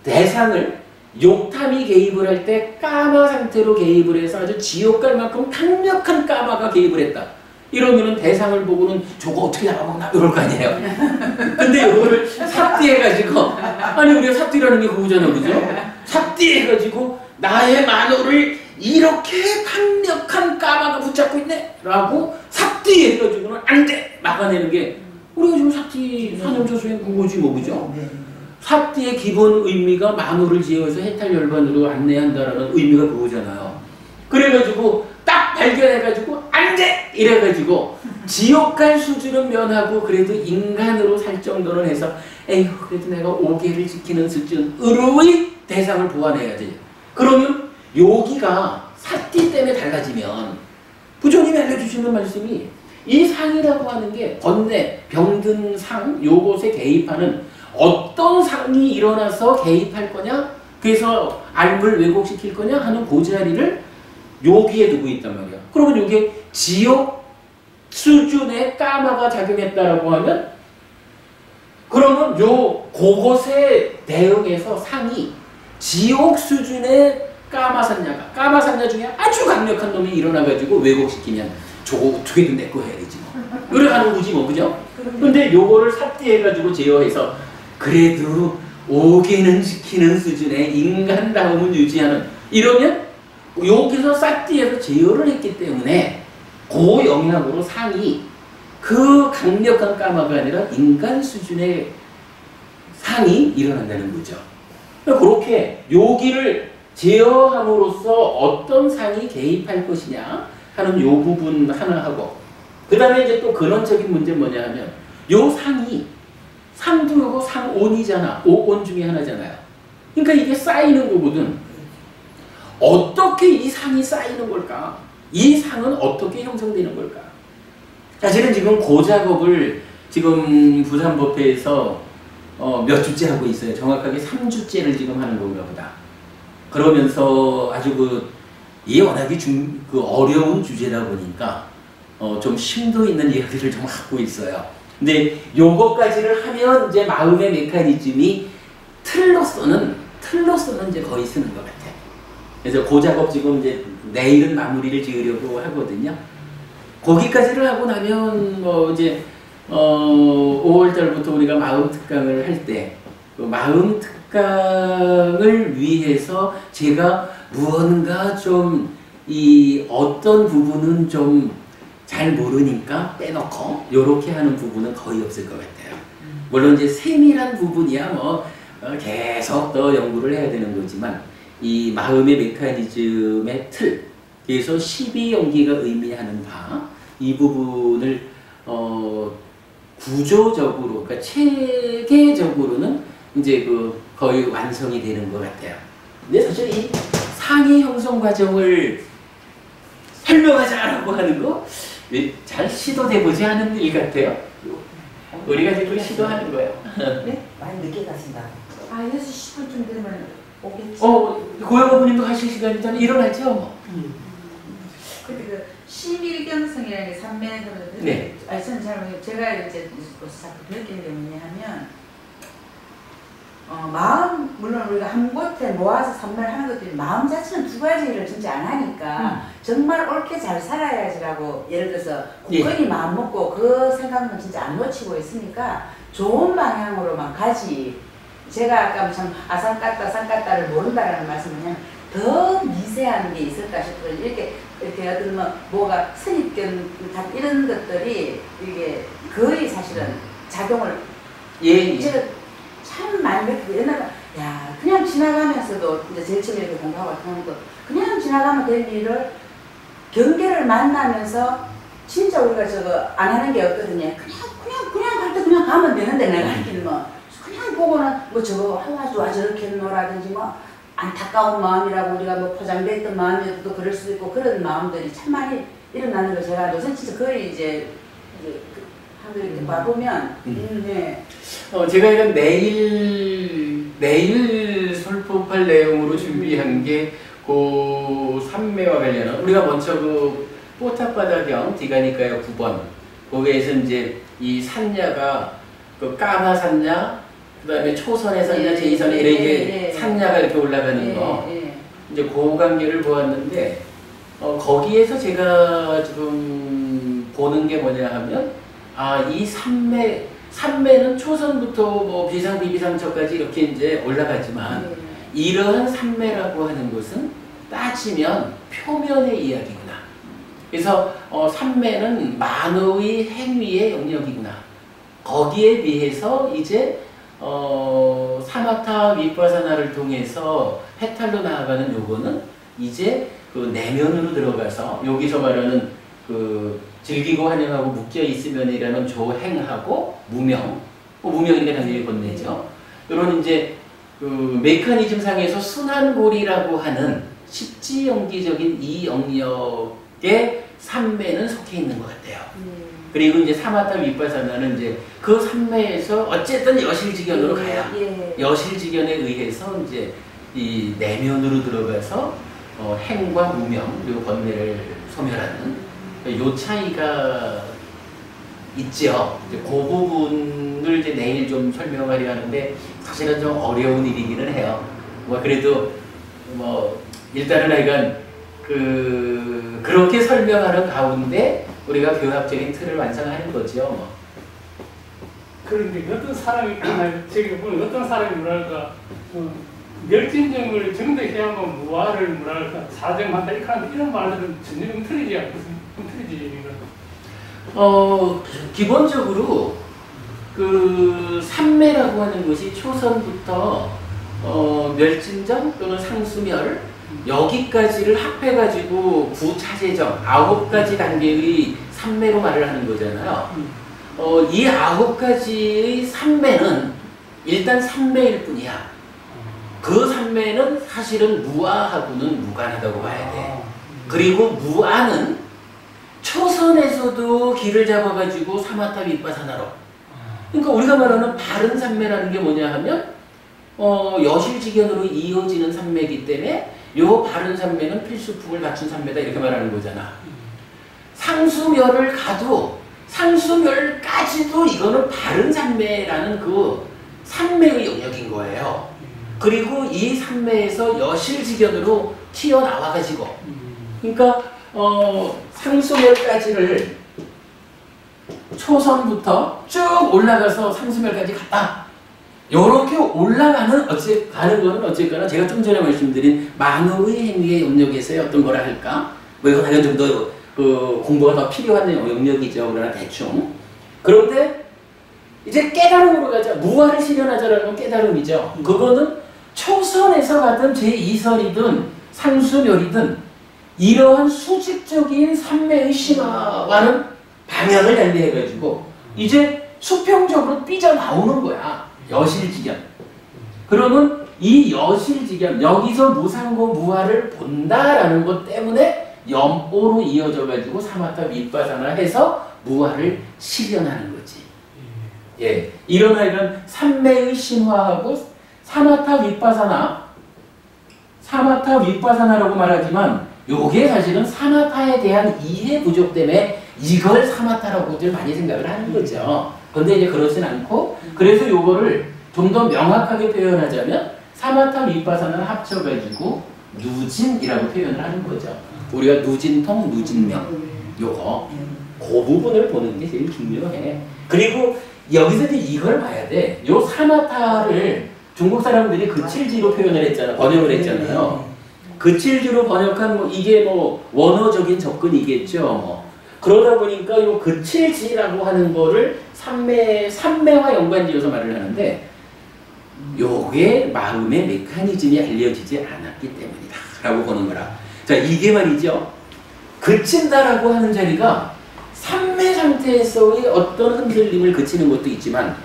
대상을 욕탐이 개입을 할 때 까마 상태로 개입을 해서 아주 지옥 갈 만큼 강력한 까마가 개입을 했다. 이러면은 대상을 보고는 저거 어떻게 잡아먹나 이럴 거 아니에요. 근데 이거를 삽띠해가지고 아니 우리가 삽띠라는 게 그거잖아, 그죠? 삽띠해가지고 나의 마노를 이렇게 강력한 까마가 붙잡고 있네 라고 삽띠해가지고는 안 돼! 막아내는 게 우리가 지금 삽띠 산염소수의 그거지 뭐, 그죠? 삽띠의 기본 의미가 마노를 지어서 해탈열반으로 안내한다라는 의미가 그거잖아요. 그래가지고 딱 발견해가지고 안 돼! 이래가지고 지옥 갈 수준은 면하고 그래도 인간으로 살 정도는 해서 에휴 그래도 내가 5개를 지키는 수준으로의 대상을 보완해야 돼요. 그러면 여기가 삽띠 때문에 달라지면 부처님이 알려주시는 말씀이 이 상이라고 하는 게 번뇌, 병든 상 요것에 개입하는 어떤 상이 일어나서 개입할 거냐 그래서 알물 왜곡시킬 거냐 하는 그 자리를 여기에 두고 있단 말이야. 그러면 이게 지옥 수준의 까마가 작용했다라고 하면 그러면 그것에 대응해서 상이 지옥 수준의 까마산냐 중에 아주 강력한 놈이 일어나가지고 왜곡시키면 저거 어떻게든 내 거 해야지 뭐. 이래 하는 거지 뭐, 그죠? 근데 요거를 삽띠해가지고 제어해서 그래도 5개는 지키는 수준의 인간다움을 유지하는 이러면 여기서 삽띠해서 제어를 했기 때문에 그 영향으로 상이 그 강력한 까마가 아니라 인간 수준의 상이 일어난다는 거죠. 그렇게 여기를 제어함으로써 어떤 상이 개입할 것이냐 하는 요 부분 하나 하고 그 다음에 이제 또 근원적인 문제는 뭐냐 하면 요 상이 상도 요거 상온이잖아. 오온 중에 하나잖아요. 그러니까 이게 쌓이는 거거든. 어떻게 이 상이 쌓이는 걸까? 이 상은 어떻게 형성되는 걸까? 사실은 지금 그 작업을 지금 부산법회에서 몇 주째 하고 있어요. 정확하게 3주째를 지금 하는 건가 보다. 그러면서 아주 이 워낙에 어려운 주제다 보니까 좀 심도 있는 이야기를 좀 하고 있어요. 근데 요거까지를 하면 이제 마음의 메커니즘이 틀로서는 이제 거의 쓰는 것 같아요. 그래서 그 작업 지금 이제 내일은 마무리를 지으려고 하거든요. 거기까지를 하고 나면 뭐 이제 5월달부터 우리가 마음 특강을 할 때 그 마음 특강을 위해서 제가 무언가 좀 이 어떤 부분은 좀 잘 모르니까 빼놓고 요렇게 하는 부분은 거의 없을 것 같아요. 물론 이제 세밀한 부분이야 뭐 계속 더 연구를 해야 되는 거지만 이 마음의 메커니즘의 틀 그래서 12연기가 의미하는 바 이 부분을 구조적으로 그러니까 체계적으로는 이제 거의 완성이 되는 것 같아요. 근데 사실 이 상의 형성 과정을 설명하자라고 하는 거 잘 시도돼보지 않은 일 같아요. 우리가 지금 시도하는 거예요. 네? 많이 늦게 가신다. 6시 10분쯤 되면 오겠지. 고영아버님도 가실 시간이잖아요. 일어나죠 뭐. 근데 그 심일경성이라는 게 산매는 네. 저는 잘 모르겠어요. 제가 이제 자꾸 느끼는 게 뭐냐면 마음 물론 우리가 한 곳에 모아서 산매를 하는 것들이 마음 자체는 두 가지를 진짜 안 하니까 정말 옳게 잘 살아야지라고 예를 들어서 굳건히 마음 먹고 그 생각은 진짜 안 놓치고 있으니까 좋은 방향으로만 가지. 제가 아까 참 아산까따 산까따를 모른다라는 말씀은 더 미세한 게 있을까 싶어요. 이렇게 어떤 뭐가 선입견 이런 것들이 이게 거의 사실은 작용을 제가 참 많이 느끼고 옛날에 야 그냥 지나가면서도 이제 제일 처음에 이렇게 공부하고 하는 거 그냥 지나가면 될 일을 경계를 만나면서 진짜 우리가 저거 안 하는 게 없거든요. 그냥 갈 때 그냥 가면 되는데 내가 할 길은 뭐 그냥 보고는 뭐 저거 와 저렇게 했노라든지 뭐 안타까운 마음이라고 우리가 뭐 포장돼 있던 마음이어도 그럴 수도 있고 그런 마음들이 참 많이 일어나는 거 제가 요새 진짜 거의 이제 한들 이렇게 봐보면 네. 제가 이건 내일 설법할 내용으로 준비한 게 그 삼매와 관련한 우리가 먼저 그 뽀탑바다경 디가니까요 9번 거기에서 이제 이 산야가 그 까마 산야 그 다음에 초선의 산야 제2선의 이렇게 산야가 이렇게 올라가는 거 이제 그 관계를 보았는데 거기에서 제가 지금 보는 게 뭐냐 하면, 이 삼매는 초선부터 뭐 비상, 비비상처까지 이렇게 이제 올라가지만, 이러한 삼매라고 하는 것은 따지면 표면의 이야기구나. 그래서 삼매는 만의 행위의 영역이구나. 거기에 비해서 이제 사마타 위파사나를 통해서 해탈로 나아가는 요거는 이제 그 내면으로 들어가서 여기서 말하는 그 즐기고 환영하고 묶여 있으면이라는 조행하고 무명인데 당연히 건네죠. 이런 이제 그 메커니즘 상에서 순환고리라고 하는 십지연기적인 이 영역에 삼매는 속해 있는 것 같아요. 그리고 이제 사마타 위파사나는 이제 그 삼매에서 어쨌든 여실지견으로 가야 여실지견에 의해서 이제 이 내면으로 들어가서 행과 무명 그리고 번뇌를 소멸하는 요 차이가 있죠. 이제 그 부분을 이제 내일 좀 설명하려 하는데 사실은 좀 어려운 일이기는 해요. 뭐 그래도 뭐 일단은 하여간 그렇게 설명하는 가운데 우리가 교합적인 틀을 완성하는 거죠. 뭐. 그런데 어떤 사람이 제가 보면 어떤 사람이 뭐랄까 멸진정을 정대해야만 무아를 뭐랄까 사정한다 이런 말들은 전혀 틀리지 않거든요. 틀리지. 기본적으로 그 삼매라고 하는 것이 초선부터 멸진정 또는 상수멸 여기까지를 합해가지고 구차제정 9가지 단계의 삼매로 말을 하는 거잖아요. 이 9가지의 삼매는 일단 삼매일 뿐이야. 그 삼매는 사실은 무아하고는 무관하다고 봐야 돼. 그리고 무아는 초선에서도 길을 잡아가지고 사마타 위파사나로. 그러니까 우리가 말하는 바른 삼매라는 게 뭐냐 하면 여실지견으로 이어지는 삼매이기 때문에 요 바른 삼매는 필수품을 갖춘 삼매다 이렇게 말하는 거잖아. 상수멸을 가도 상수멸까지도 이거는 바른 삼매라는 그 삼매의 영역인 거예요. 그리고 이 삼매에서 여실지견으로 튀어나와가지고 그러니까 상수멸까지를 초선부터 쭉 올라가서 상수멸까지 갔다. 요렇게 올라가는 가는 거는 어쨌거나 제가 좀 전에 말씀드린 만호의 행위의 영역에서의 어떤 거라 할까? 뭐 이거 당연히 좀 더 공부가 더 필요한 영역이죠. 그러나 대충. 그런데 이제 깨달음으로 가자. 무아를 실현하자라는 건 깨달음이죠. 그거는 초선에서 가든 제2설이든 상수멸이든 이러한 수직적인 삼매의 신화와는 방향을 달리해가지고 이제 수평적으로 삐져나오는 거야. 여실지견. 그러면 이 여실지견, 여기서 무상고 무아를 본다라는 것 때문에 염오로 이어져가지고 사마타 위파사나 해서 무아를 실현하는 거지. 예, 이런 하여간 삼매의 신화하고 사마타 위파사나라고 말하지만 요게 사실은 사마타에 대한 이해 부족 때문에 이걸 사마타라고들 많이 생각을 하는 거죠. 근데 이제 그렇진 않고 그래서 요거를 좀 더 명확하게 표현하자면 사마타 위파사나를 합쳐가지고 누진이라고 표현을 하는 거죠. 우리가 누진통, 누진명 요거 그 부분을 보는 게 제일 중요해. 그리고 여기서 이제 이걸 봐야 돼. 요 사마타를 중국 사람들이 그칠지로 표현을 했잖아. 번역을 했잖아요. 그칠지로 번역한 뭐 이게 뭐 원어적인 접근이겠죠. 뭐. 그러다 보니까 요 그칠지라고 하는 거를 삼매와 연관지어서 말을 하는데 요게 마음의 메커니즘이 알려지지 않았기 때문이다 라고 보는 거라. 자, 이게 말이죠. 그친다라고 하는 자리가 삼매 상태에서의 어떤 흔들림을 그치는 것도 있지만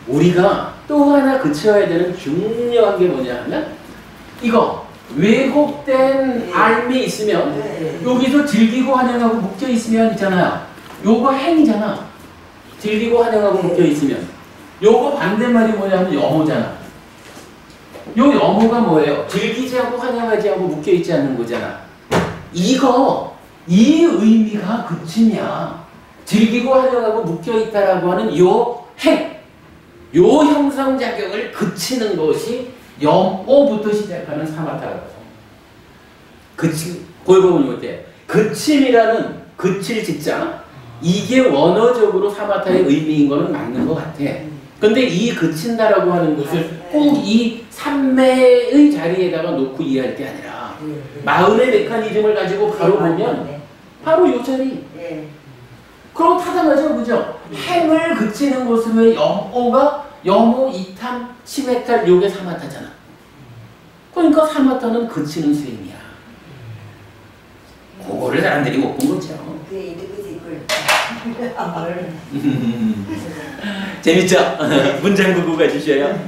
우리가 또 하나 그쳐야 되는 중요한 게 뭐냐 하면 이거 왜곡된 알미 있으면 여기서 즐기고 환영하고 묶여 있으면 있잖아요. 요거 행이잖아. 즐기고 환영하고 묶여 있으면 요거 반대말이 뭐냐면 염호잖아. 요 염호가 뭐예요? 즐기지 않고 환영하지 않고 묶여 있지 않는 거잖아. 이 의미가 그침이야. 즐기고 환영하고 묶여 있다라고 하는 요 행, 요 형성 작용을 그치는 것이 염오부터 시작하는 사마타라고. 그치, 그걸 보면 어때요? 그침이라는 그칠 직자 이게 원어적으로 사마타의 의미인 거는 맞는 것 같아. 근데 이 그친다라고 하는 것을 꼭 이 삼매의 자리에다가 놓고 이해할 게 아니라 마음의 메커니즘을 가지고 바로 보면 바로 요 자리. 그럼 타당하죠, 그죠? 행을 그치는 것은 왜 영오가 영오, 이탐, 치메탈 요게 사마타잖아. 그러니까 사마타는 그치는 수행이야. 그거를 사람들이 못 본 거죠. 재밌죠? 문장 보고 가주셔요.